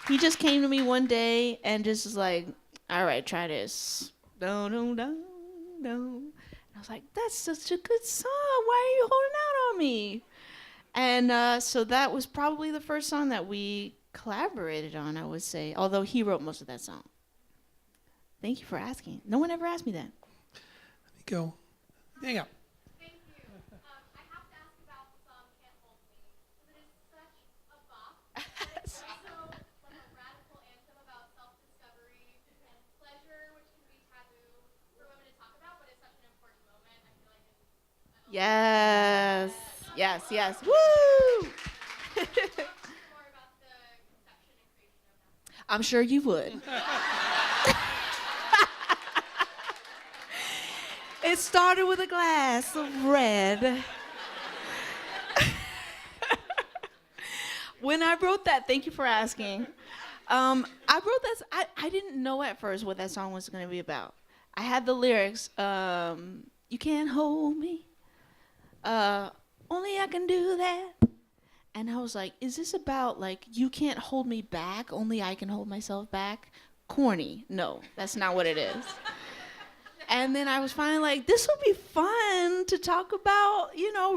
He just came to me one day and just was like, all right, try this. No, no, no, no. And I was like, that's such a good song. Why are you holding out on me? And so that was probably the first song that we collaborated on, I would say. Although he wrote most of that song. Thank you for asking. No one ever asked me that. Let me go. Hang up. Thank you. I have to ask about the song Can't Hold Me, because it is such a bop. But it's also like a radical anthem about self-discovery and pleasure, which can be taboo for women to talk about, but it's such an important moment. I feel like it's Yes. Yes, yes. Woo! more about the conception and creation of that. I'm sure you would. It started with a glass of red. When I wrote that, thank you for asking. I wrote this. I didn't know at first what that song was going to be about. I had the lyrics. You can't hold me. Only I can do that. And I was like, is this about like you can't hold me back? Only I can hold myself back? Corny. No, that's not what it is. And then I was finally like, this would be fun to talk about,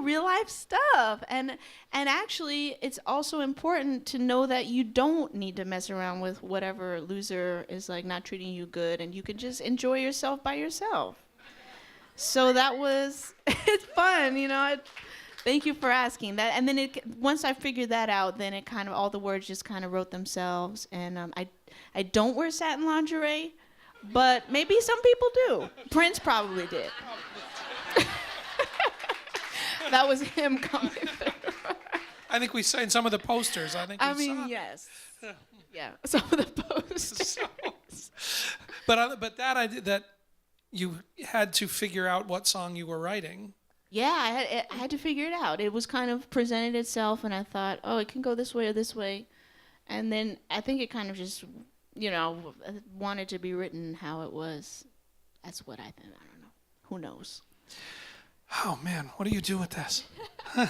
real life stuff. And actually, it's also important to know that you don't need to mess around with whatever loser is like not treating you good, and you can just enjoy yourself by yourself. So that was, it's fun, thank you for asking that. And then once I figured that out, then it kind of, all the words just kind of wrote themselves. And I don't wear satin lingerie. But maybe some people do. Prince probably did. That was him coming through. I think we saw in some of the posters. I mean, yes. Yeah, some of the posters. But that you had to figure out what song you were writing. Yeah, I had to figure it out. It was kind of presented itself, and I thought, oh, it can go this way or this way. And then I think it kind of just wanted to be written how it was. That's what I think. I don't know. Who knows? Oh man, what do you do with this? How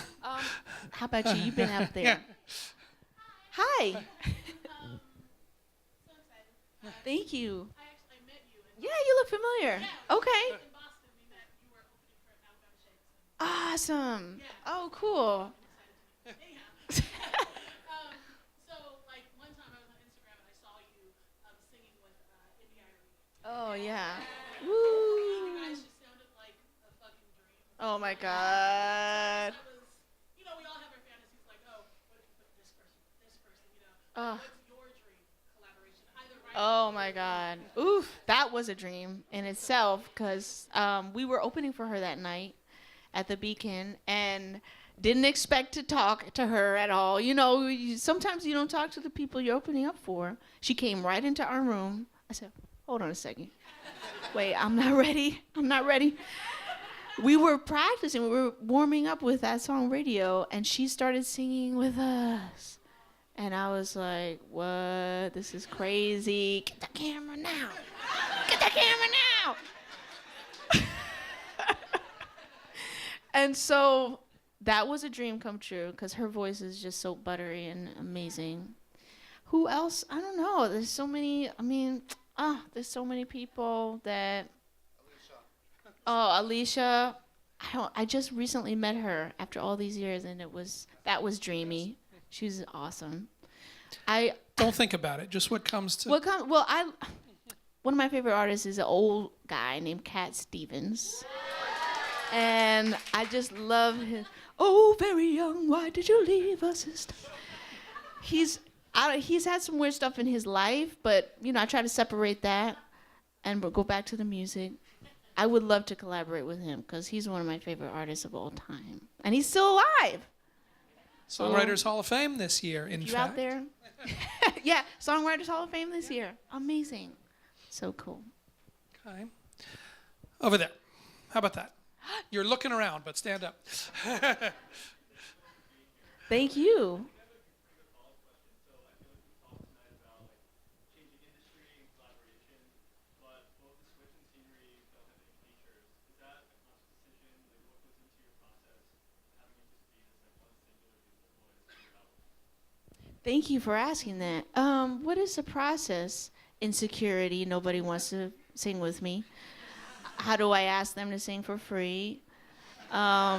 about you? You've been up there. Hi. So excited. Thank you. I actually met you in Yeah, you look familiar. Okay. Boston. We met. You were opening for Alabama Shakes. Awesome. Oh, cool. So like one time I was on Instagram and I saw you singing with envisioning. Oh, yeah. You Woo. guys just sounded like a fucking dream. Oh, my God. That was, we all have our fantasies like, oh, what if you put this person, Oh. What's your dream collaboration? Either right. Oh my God. Oof. That was a dream in itself because we were opening for her that night at the Beacon and didn't expect to talk to her at all. Sometimes you don't talk to the people you're opening up for. She came right into our room. I said, hold on a second. Wait, I'm not ready. We were practicing. We were warming up with that song Radio, and she started singing with us. And I was like, what? This is crazy. Get the camera now. Get the camera now. And so that was a dream come true because her voice is just so buttery and amazing. Who else? I don't know. There's so many. There's so many people that. Oh, Alicia. I just recently met her after all these years, and that was dreamy. She's awesome. Don't think about it. Just what comes to. One of my favorite artists is an old guy named Cat Stevens, and I just love his. Oh, very young, why did you leave us? He's had some weird stuff in his life, but I try to separate that, and we'll go back to the music. I would love to collaborate with him because he's one of my favorite artists of all time, and he's still alive. Songwriters Hall of Fame this year, in You fact. out there? Yeah, Songwriters Hall of Fame this year. Amazing. So cool. Okay. Over there. How about that? You're looking around, but stand up. Thank you. Thank you for asking that. What is the process? Insecurity. Nobody wants to sing with me. How do I ask them to sing for free? They're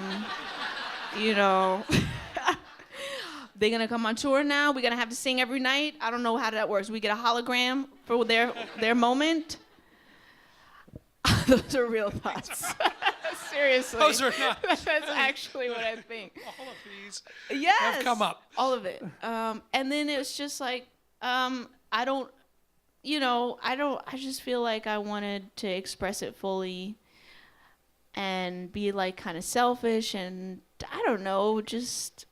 going to come on tour now. We're going to have to sing every night. I don't know how that works. We get a hologram for their moment. Those are real thoughts. Seriously. Those are not. That's actually what I think. All of these Yes. have come up. All of it. And then it's just like, I just feel like I wanted to express it fully and be like kind of selfish and I don't know, just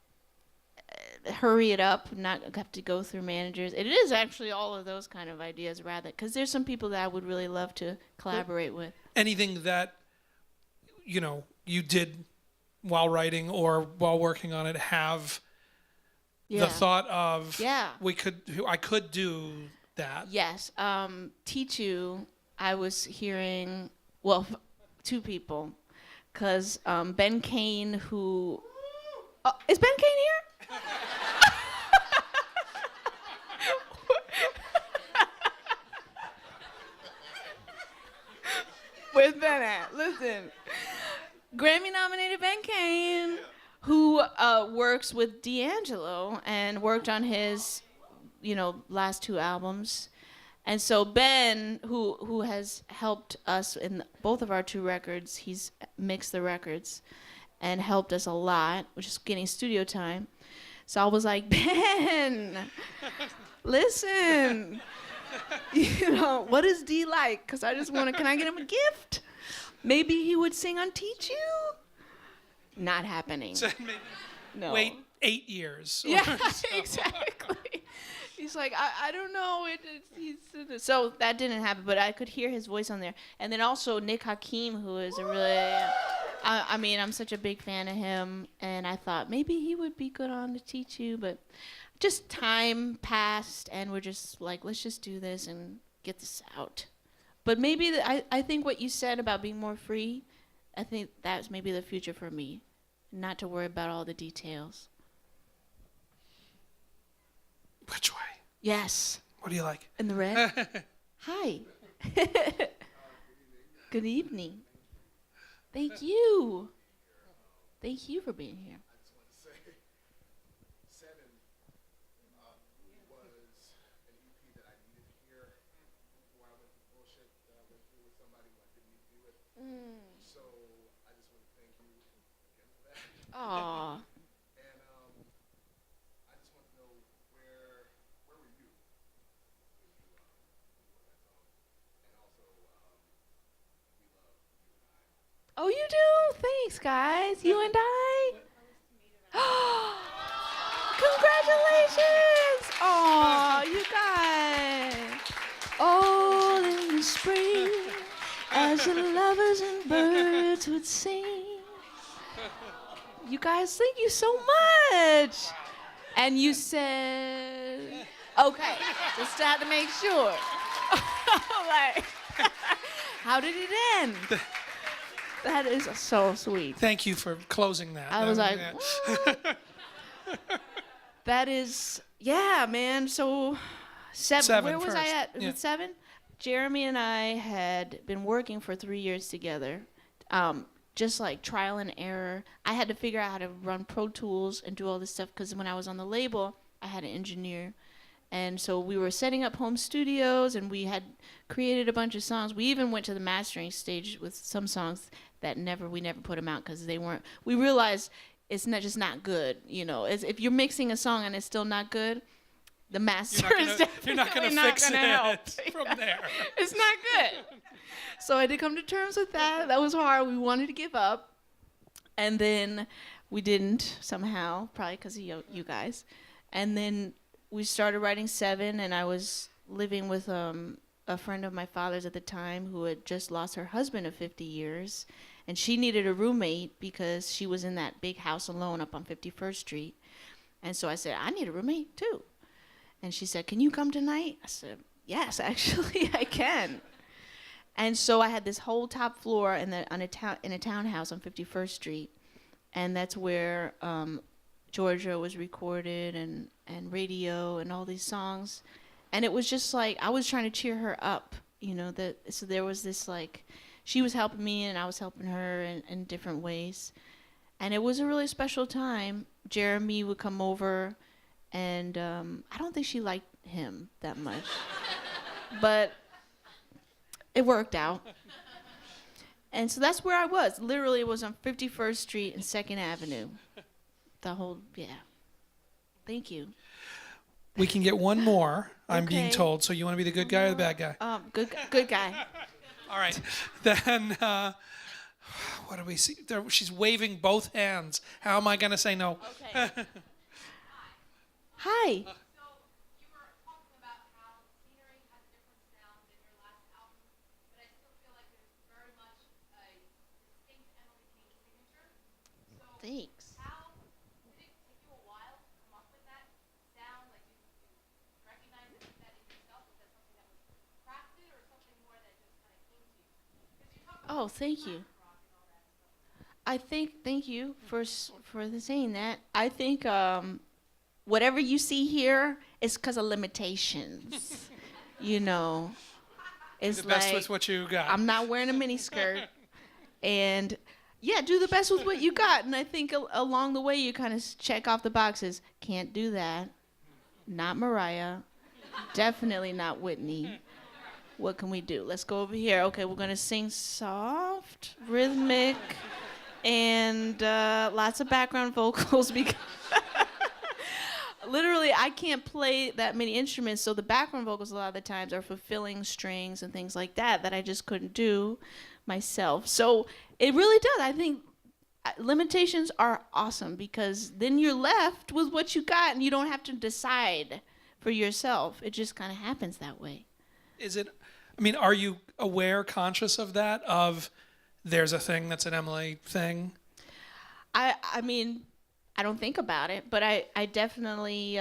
hurry it up, not have to go through managers. It is actually all of those kind of ideas rather, because there's some people that I would really love to collaborate with. Anything that, you did while writing or while working on it have the thought of, I could do that. Yes. T2, I was hearing, two people, because Ben Kane, who, is Ben Kane here? Where's Ben at? Listen. Grammy-nominated Ben Kane, who works with D'Angelo and worked on his, last two albums. And so Ben, who has helped us in both of our two records, he's mixed the records and helped us a lot, which is getting studio time. So I was like, Ben, listen, what is D like? Because I just can I get him a gift? Maybe he would sing on Teach You? Not happening. No. Wait 8 years. Yeah, exactly. He's like, I don't know. So that didn't happen, but I could hear his voice on there. And then also Nick Hakim, who is a really, I'm such a big fan of him. And I thought maybe he would be good on to Teach You, but just time passed, and we're just like, let's just do this and get this out. But maybe I think what you said about being more free, I think that's maybe the future for me, not to worry about all the details. Which way? Yes. What do you like? In the red. Hi. Good evening. Thank you. Thank you for being here. I just want to say, Seven was an EP that I needed to hear before I went through bullshit that I went through with somebody who I didn't need to be with. So I just want to thank you again for that. Aw. And I just want to know where were you when you wrote that song? And also, we love you and I. Oh, you do? Thanks, guys. You and I. Congratulations. Oh, you guys. All in the spring, as the lovers and birds would sing. You guys, thank you so much. And you said, okay, just had to make sure. Like, how did it end? That is so sweet. Thank you for closing that. I was like, Yeah. that is, yeah, man. So, seven. Where was I first. at? Was Yeah. it 7? Jeremy and I had been working for 3 years together, just like trial and error. I had to figure out how to run Pro Tools and do all this stuff because when I was on the label, I had an engineer. And so we were setting up home studios, and we had created a bunch of songs. We even went to the mastering stage with some songs that we never put them out because they weren't. We realized it's not good. You know, if you're mixing a song and it's still not good, the master You're not definitely going to not fix gonna help. it from there. It's not good. So I had to come to terms with that. That was hard. We wanted to give up, and then we didn't somehow, probably because of you guys. And then we started writing 7, and I was living with a friend of my father's at the time who had just lost her husband of 50 years, and she needed a roommate because she was in that big house alone up on 51st Street. And so I said, I need a roommate too. And she said, can you come tonight? I said, yes, actually I can. And so I had this whole top floor in a townhouse on 51st Street, and that's where Georgia was recorded and radio and all these songs. And it was just like I was trying to cheer her up, you know, so there was this like she was helping me and I was helping her in different ways. And it was a really special time. Jeremy would come over, and I don't think she liked him that much. But it worked out. And so that's where I was. Literally, it was on 51st Street and 2nd Avenue. The whole, yeah. Thank you. We can get one more, I'm being Okay. told. So you want to be the good guy or the bad guy? Good guy. All right. Then, what do we see? There, she's waving both hands. How am I going to say no? Okay. Hi. So you were talking about how scenery has a different sound than your last album, but I still feel like there's very much a distinct Emily King signature. So Thanks. how did it take you a while to come up with that sound? Like you recognize that in yourself? Was that something that was crafted or something more that just kind of came to you? Because you talk about Oh, thank you. rock and all that stuff. Thank you for saying that. I think whatever you see here is because of limitations. You know, it's The best like with what you got. I'm not wearing a mini skirt, and yeah, do the best with what you got. And I think along the way you kind of check off the boxes. Can't do that. Not Mariah. Definitely not Whitney. What can we do? Let's go over here. Okay, we're gonna sing soft, rhythmic, and lots of background vocals because literally I can't play that many instruments, so the background vocals a lot of the times are fulfilling strings and things like that I just couldn't do myself. So it really does. I think limitations are awesome because then you're left with what you got and you don't have to decide for yourself. It just kind of happens that way. Is it, I mean, are you aware, conscious of that, of there's a thing that's an Emily thing? I mean, I don't think about it, but I definitely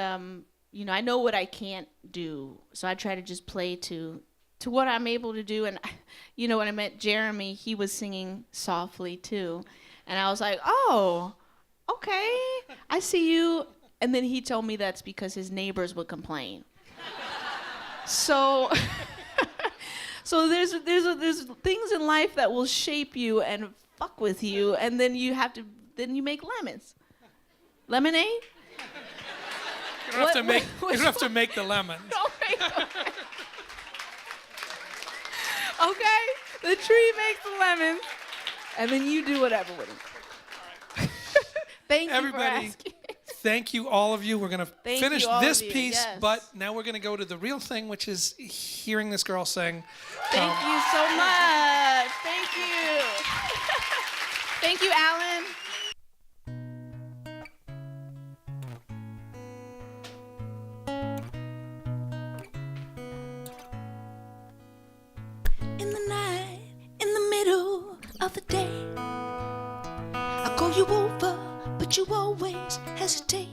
I know what I can't do, so I try to just play to what I'm able to do. And when I met Jeremy, he was singing softly too, and I was like, oh, okay, I see you. And then he told me that's because his neighbors would complain. So, so there's things in life that will shape you and fuck with you, and then you make lemons. Lemonade? You don't have to make the lemons. Okay, the tree makes the lemons, and then you do whatever with them. Thank you Everybody, for asking. thank you, all of you. We're going to Thank finish you, all this of you, piece, yes. but now we're going to go to the real thing, which is hearing this girl sing. Thank you so much. Thank you. Thank you, Alan. In the night, in the middle of the day, I call you over, but you always hesitate.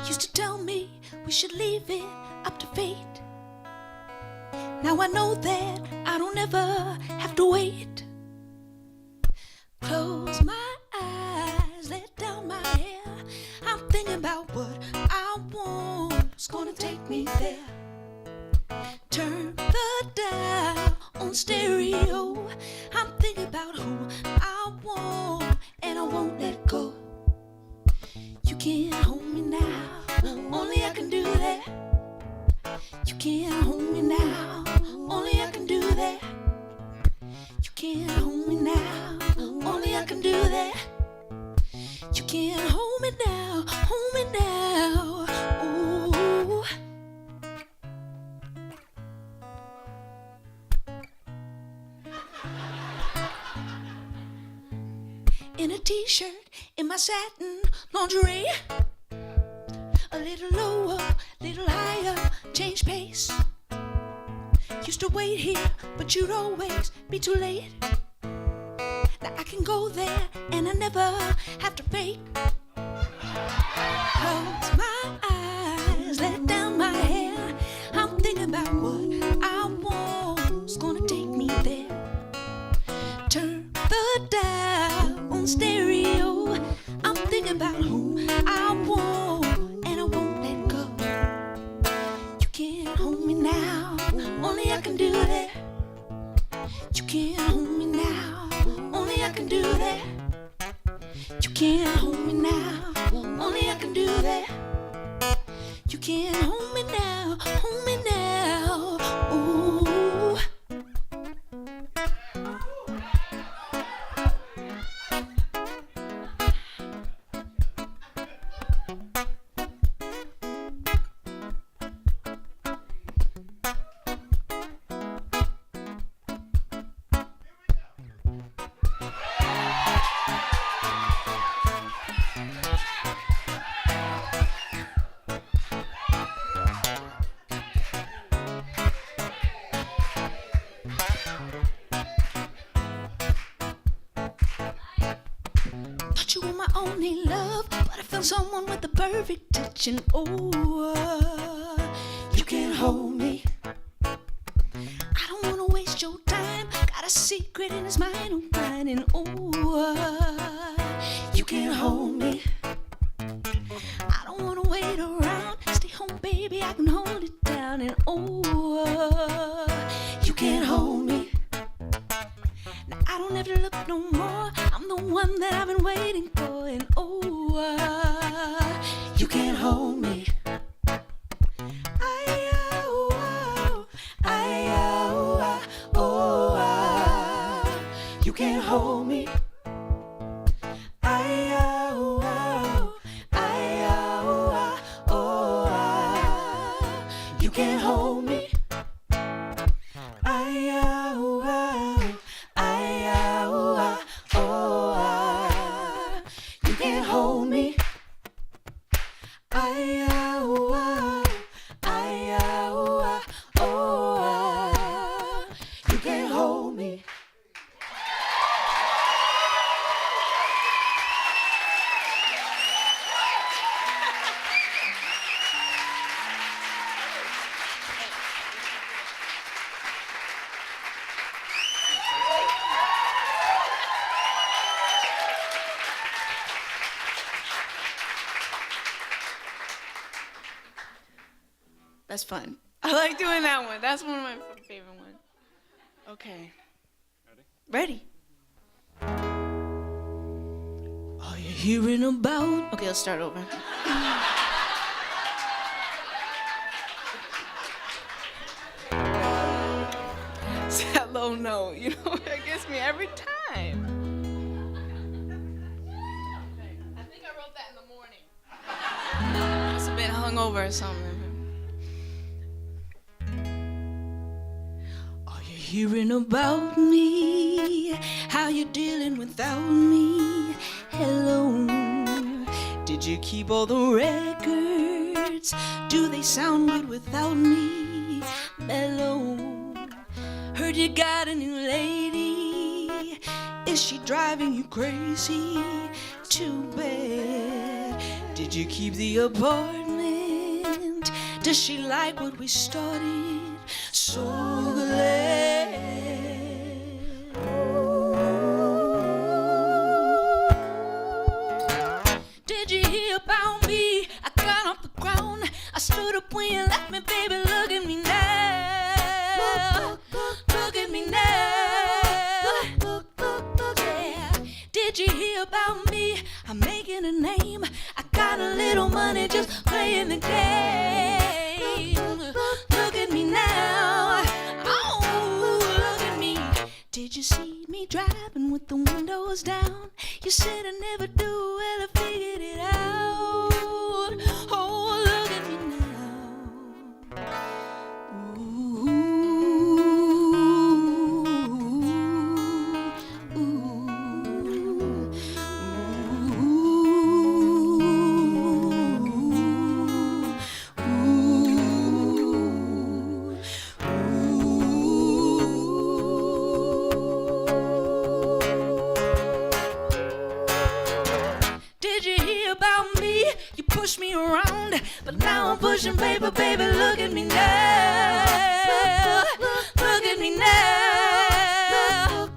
Used to tell me we should leave it up to fate. Now I know that I don't ever have to wait. Close my eyes, let down my hair. I'm thinking about what I want. It's gonna take me there. Turn the dial on stereo. I'm thinking about who I want, and I won't let go. You can't hold me now, only I can do that. You can't hold me now, only I can do that. You can't hold me now, only I can do that. You can't hold me now, hold me now. Ooh. In a t-shirt, in my satin lingerie, a little lower, little higher, change pace. Used to wait here, but you'd always be too late. Now I can go there, and I never have to fake. Close my eyes, let down my hair. I'm thinking about what I want. It's gonna take me there. Turn the dial on stereo. I'm thinking about who I want, and I won't let go. You can't hold me now, only I can do that. You can't hold me now, only I can do that. You can't hold me now, only I can do that. You can't hold me now, hold me now. Ooh. Thought you were my only love, but I found someone with the perfect touch, and you can't hold me. I don't wanna waste your time. Got a secret in his mind, oh mine, and you can't hold me. I don't wanna wait around. Stay home, baby, I can hold it down, and you can't hold me. Now I don't have to look no more. I'm the one that I've been waiting for, and you can't hold me. You can't hold me. You can't hold me. You can't hold me. You can't hold me. That's fun. I like doing that one. That's one of my favorite ones. Okay. Ready? Are you hearing about? Okay, let's start over. It's that low note, you know, that gets me every time. I think I wrote that in the morning. It's a bit hungover or something. Are you hearing about me? How you dealing without me? Hello. Did you keep all the records? Do they sound good without me? Mellow. Heard you got a new lady. Is she driving you crazy? Too bad. Did you keep the apartment? Does she like what we started? So glad. Did you hear about me? I got off the ground. I stood up when you left me, baby. Look at me now. Look at me now. Yeah. Did you hear about me? I'm making a name. I got a little money just playing the game. Look at me now. Oh, look at me. Did you see me driving with the windows down? You said I never do. Well, I figured it out. Oh, look at me now. Ooh, ooh, Did you hear about me? You pushed me around, but now I'm pushing paper, baby. Look at me now. Look at me now.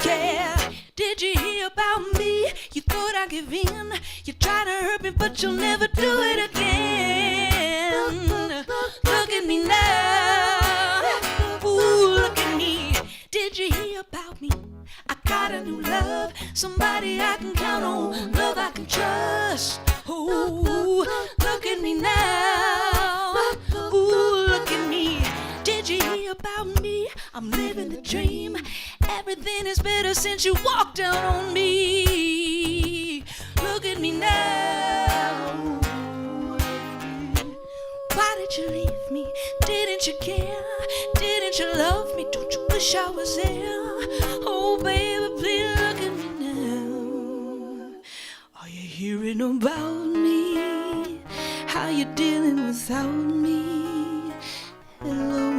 Yeah. Did you hear about me? You thought I'd give in. You tried to hurt me, but you'll never do it again. Look at me now. Ooh, look at me. Did you hear about me? I got a new love, somebody I can count on, love I can trust. Ooh, look at me now. Ooh, look at me. Did you hear about me? I'm living the dream. Everything is better since you walked out on me. Look at me now. Why did you leave me? Didn't you care? Didn't you love me? Don't you wish I was there? Oh, baby, please look at me now. Are you hearing about me? How you dealing without me? Hello.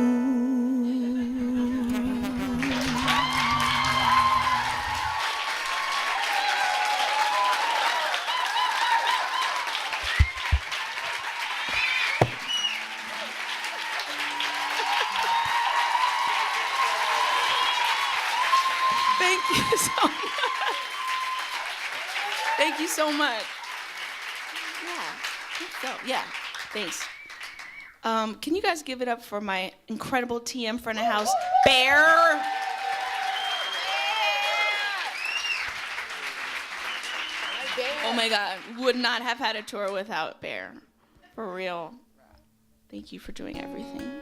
Thank you so much. Thank you so much. Yeah, thanks. Can you guys give it up for my incredible TM friend of house, Bear? Oh my God, would not have had a tour without Bear. For real. Thank you for doing everything.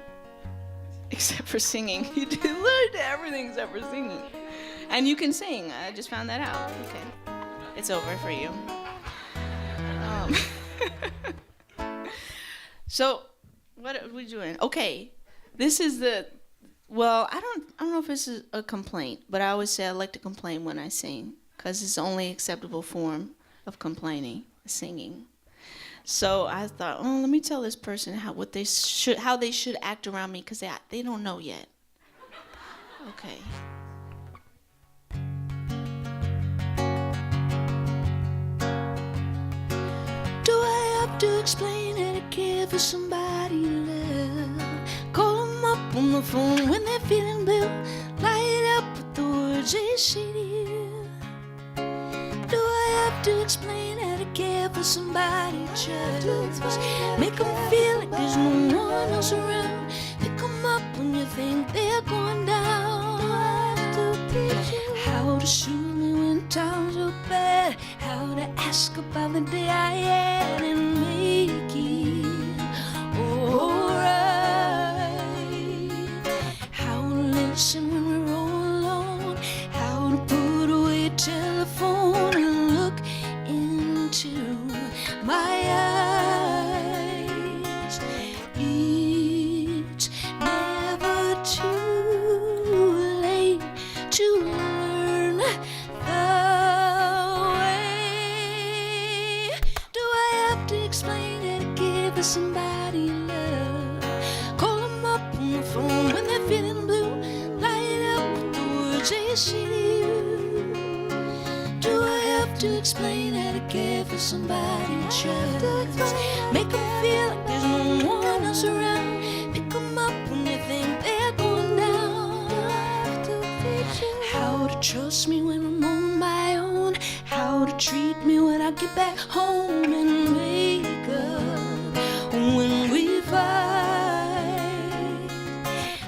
Except for singing. You did literally everything except for singing. And you can sing. I just found that out. Okay. It's over for you. So, what are we doing? Okay. This is the, well, I don't know if this is a complaint, but I always say I like to complain when I sing, because it's the only acceptable form of complaining, singing. So I thought, oh, let me tell this person how they should act around me, because they don't know yet. Okay. Do I have to explain that I care for somebody you love? Call them up on the phone when they're feeling blue. Light up with the words they say to you. Do I have to explain that I care for somebody, just make them feel like there's no one else around. Pick them up when you think they're going down. How to soothe me when times are bad, how to ask about the day I had and make it alright. How to listen when we're all alone, how to put away a telephone and look into my eyes. It's never too late to learn the way. Do I have to explain how to give somebody love? Call them up on the phone when they're feeling blue, light up with the words they say to you. Do I have to explain how to care for somebody? Just make them feel like there's no one else around. Pick them up when you think they're going down. How to trust me when I'm on my own, how to treat me when I get back home, and make up when we fight.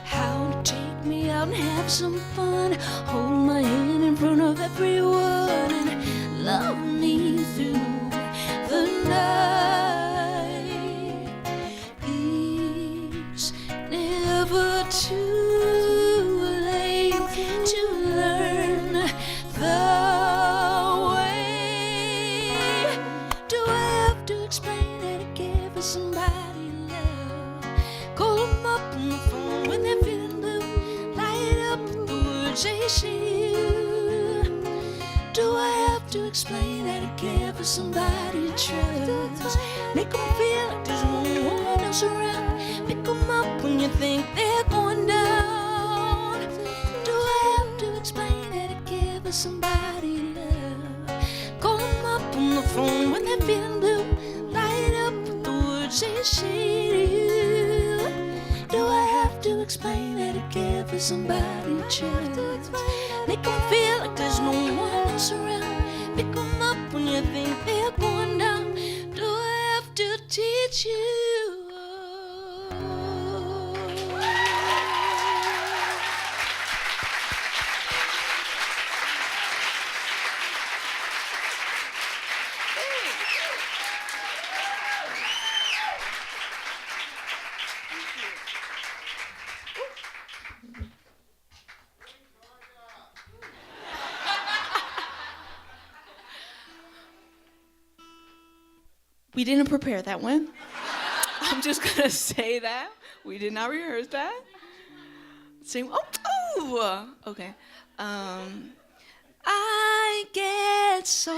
How to take me out and have some fun, hold my hand in front of everyone, and love me through the night. It's never too late to learn the way. Do I have to explain how to care for somebody love? Call them up on the phone when they're feeling blue, light up with the words they say to you. Do I have to explain how to care for somebody? Trust, make them feel like there's no one else around. Pick them up when you think they're going down. Do I have to explain how to care for somebody? Love, call them up on the phone when they're feeling blue, light up with the words they say to you. Do I have to explain how to care for somebody? Just make them feel like there's no one else around. Pick them up when you think they're going down. Do I have to teach you? We didn't prepare that one. I'm just gonna say that. We did not rehearse that. Sing, okay. I get so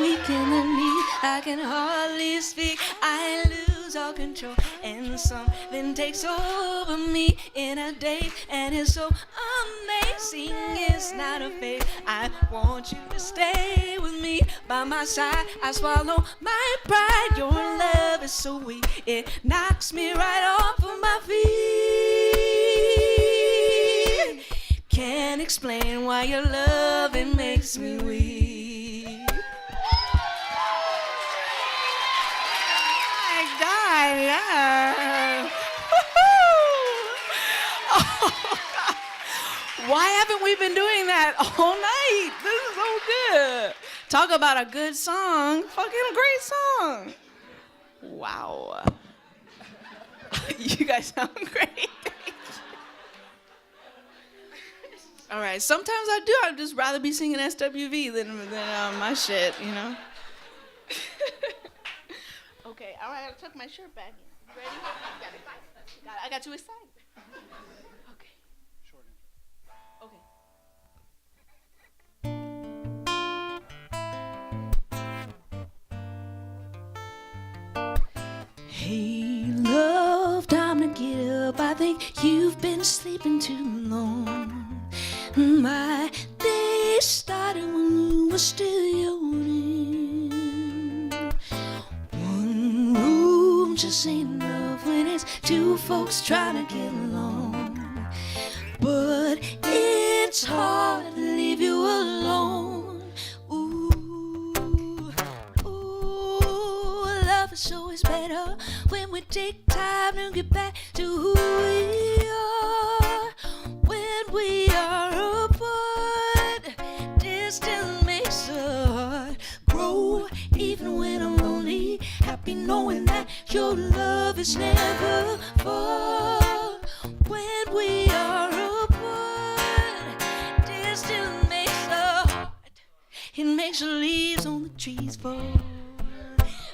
weak in the knee, I can hardly speak. I lose all control, and something takes over me in a day, and it's so amazing. It's not a fake. I want you to stay with me by my side. I swallow my pride. Your love is so weak, it knocks me right off of my feet. Can't explain why your loving makes me weak. My God, yeah. Why haven't we been doing that all night? This is so good. Talk about a good song. Fucking great song. Wow. You guys sound great. All right, sometimes I do. I'd just rather be singing SWV than my shit, you know? Okay, all right, I'll tuck my shirt back in. You ready? I got too excited. Okay. Short intro. Okay. Hey, love, time to get up. I think you've been sleeping too long. My day started when you were still yawning. One room just ain't enough when it's two folks trying to get along. But it's hard to leave you alone. Ooh, ooh. take time to get back to who we are. When we are apart, distance makes our heart grow. Even when I'm lonely, happy knowing that your love is never far. When we are apart, distance makes our heart. It makes the leaves on the trees fall.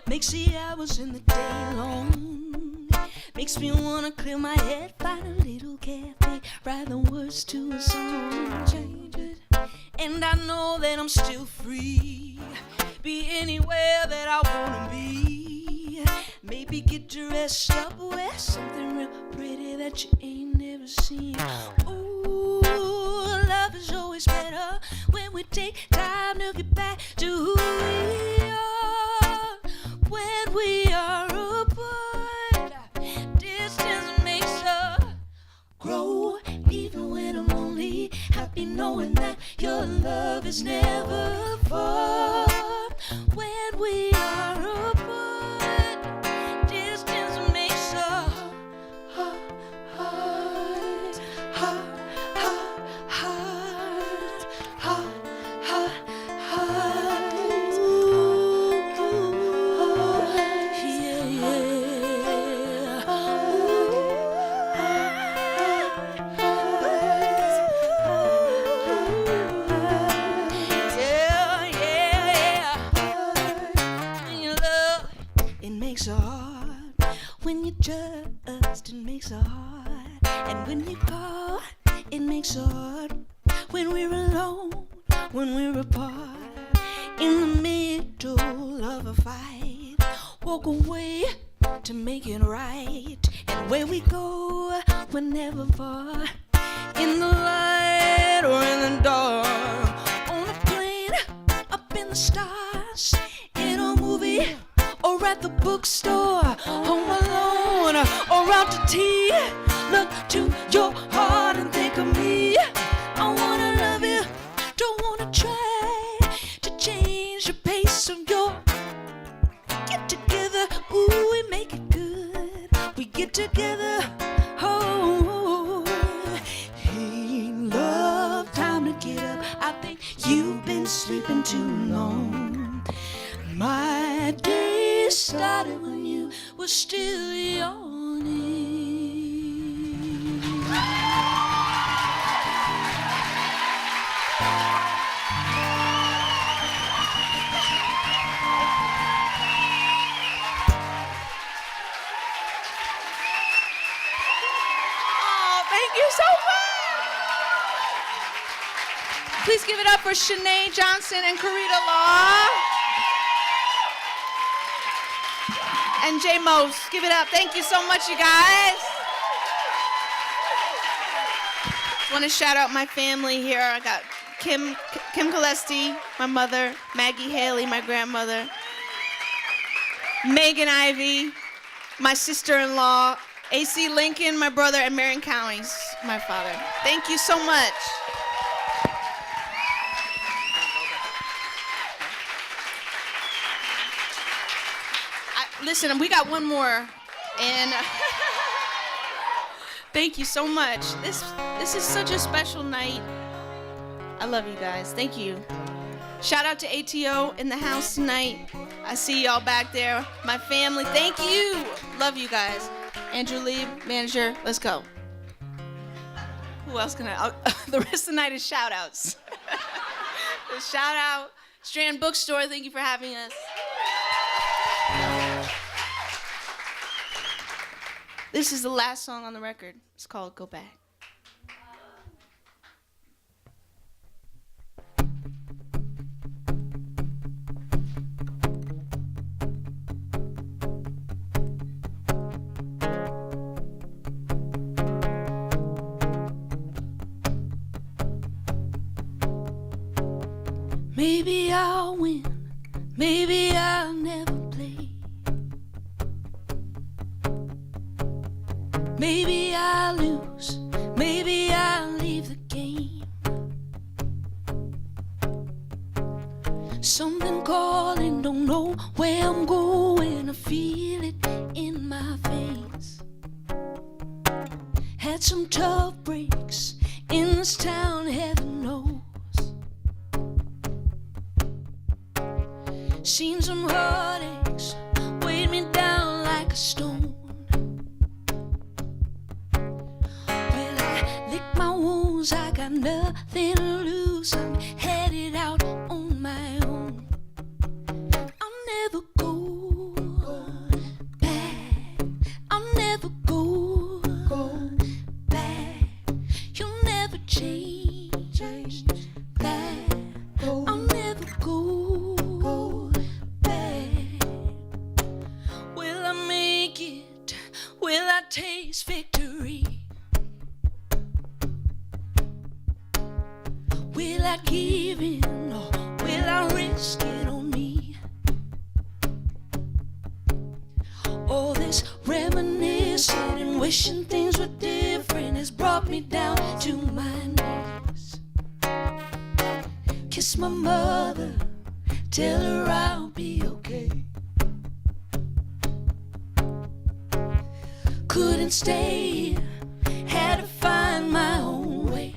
Makes the hours in the day long. Makes me wanna clear my head, find a little cafe, write the words to a song, change it. And I know that I'm still free, be anywhere that I wanna be. Maybe get dressed up, wear something real pretty that you ain't never seen. Ooh, love is always better when we take time to get back to who we are. When we are apart, distance makes us grow. Even when I'm lonely, happy knowing that your love is never far. When we are apart, distance makes us heart, heart, heart, heart, heart, heart, heart. Ooh, yeah, yeah. Yeah, yeah. When you love, it makes it hard. When you trust, it makes it hard. And when you call, it makes it hard. When we're alone, when we're apart, in the middle of a fight, walk away to make it right. And where we go, we're never far. In the light or in the dark, on a plane, up in the stars, in a movie, or at the bookstore, home alone, or out to tea. Look to your heart and think of me. I wanna love you, don't wanna try to change the pace of your get together. Ooh, we make it good. We get together. Oh, hey, love, time to get up. I think you've been sleeping too long. My day started when you were still yawning. Oh, thank you so much. Please give it up for Shanae Johnson and Karita Law. And Jay Mose. Give it up. Thank you so much, you guys. Just want to shout out my family here. I got Kim Calesti, my mother, Maggie Haley, my grandmother, Megan Ivy, my sister-in-law, AC Lincoln, my brother, and Marion County's my father. Thank you so much. Listen, we got one more, and thank you so much. This is such a special night. I love you guys. Thank you. Shout out to ATO in the house tonight. I see y'all back there. My family, thank you. Love you guys. Andrew Lee, manager, let's go. Who else can I? The rest of the night is shout outs. Shout out, Strand Bookstore, thank you for having us. This is the last song on the record. It's called Go Back. Maybe I'll win, maybe I'll never play. Maybe I'll lose, maybe I'll leave the game. Something calling, don't know where I'm going, I feel it in my veins. Had some tough breaks in this town, heaven knows. Seen some heartaches weighed me down like a stone. Well, I licked my wounds, I got nothing to lose. I'm headed out on my own. I'll never go back. I'll never go back. You'll never change that. I'll never go back. Will I make it? Will I taste victory? Will I give in or will I risk it on me? All this reminiscing and wishing things were different has brought me down to my knees. Kiss my mother, tell her I'll be okay. Couldn't stay here, had to find my own way.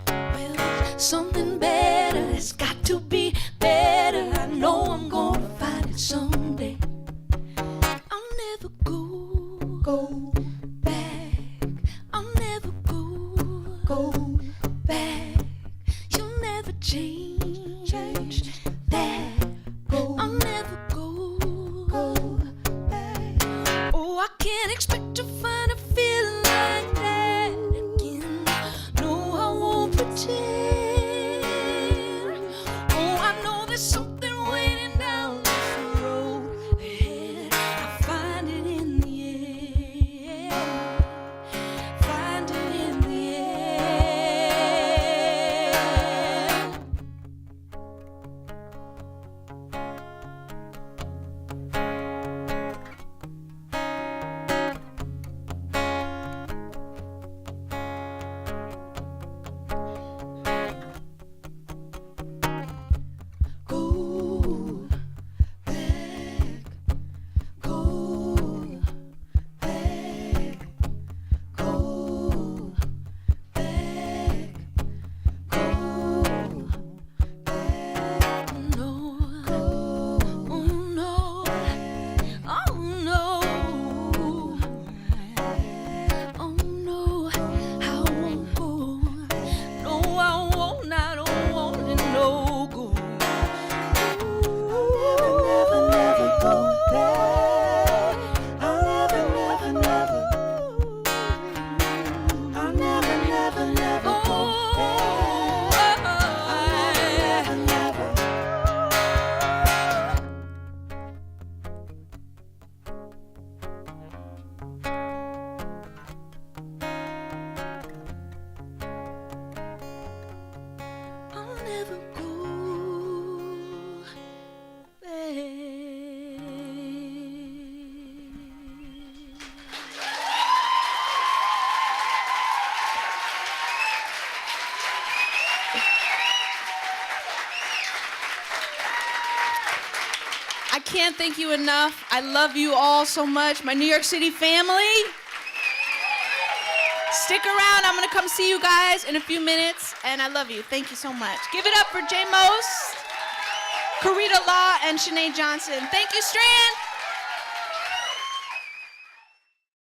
Well, there's something better, it's got to be better. I know I'm gonna find it someday. I'll never go back. I'll never go back. You'll never change that. I'll never go back. Oh, I can't expect to find a feeling like that again. No, I won't pretend. Oh, I know there's something waiting down the road ahead. I'll find it in the end. Find it in the end. Go back, go back, go back, go back. No, oh no, oh no, oh no, I won't go. No, I won't, I don't want it, no go. I'll never go back. I'll never go back. I'll never go I can't thank you enough. I love you all so much. My New York City family. Stick around. I'm going to come see you guys in a few minutes. And I love you. Thank you so much. Give it up for J. Most, Karita Law, and Shanae Johnson. Thank you, Strand.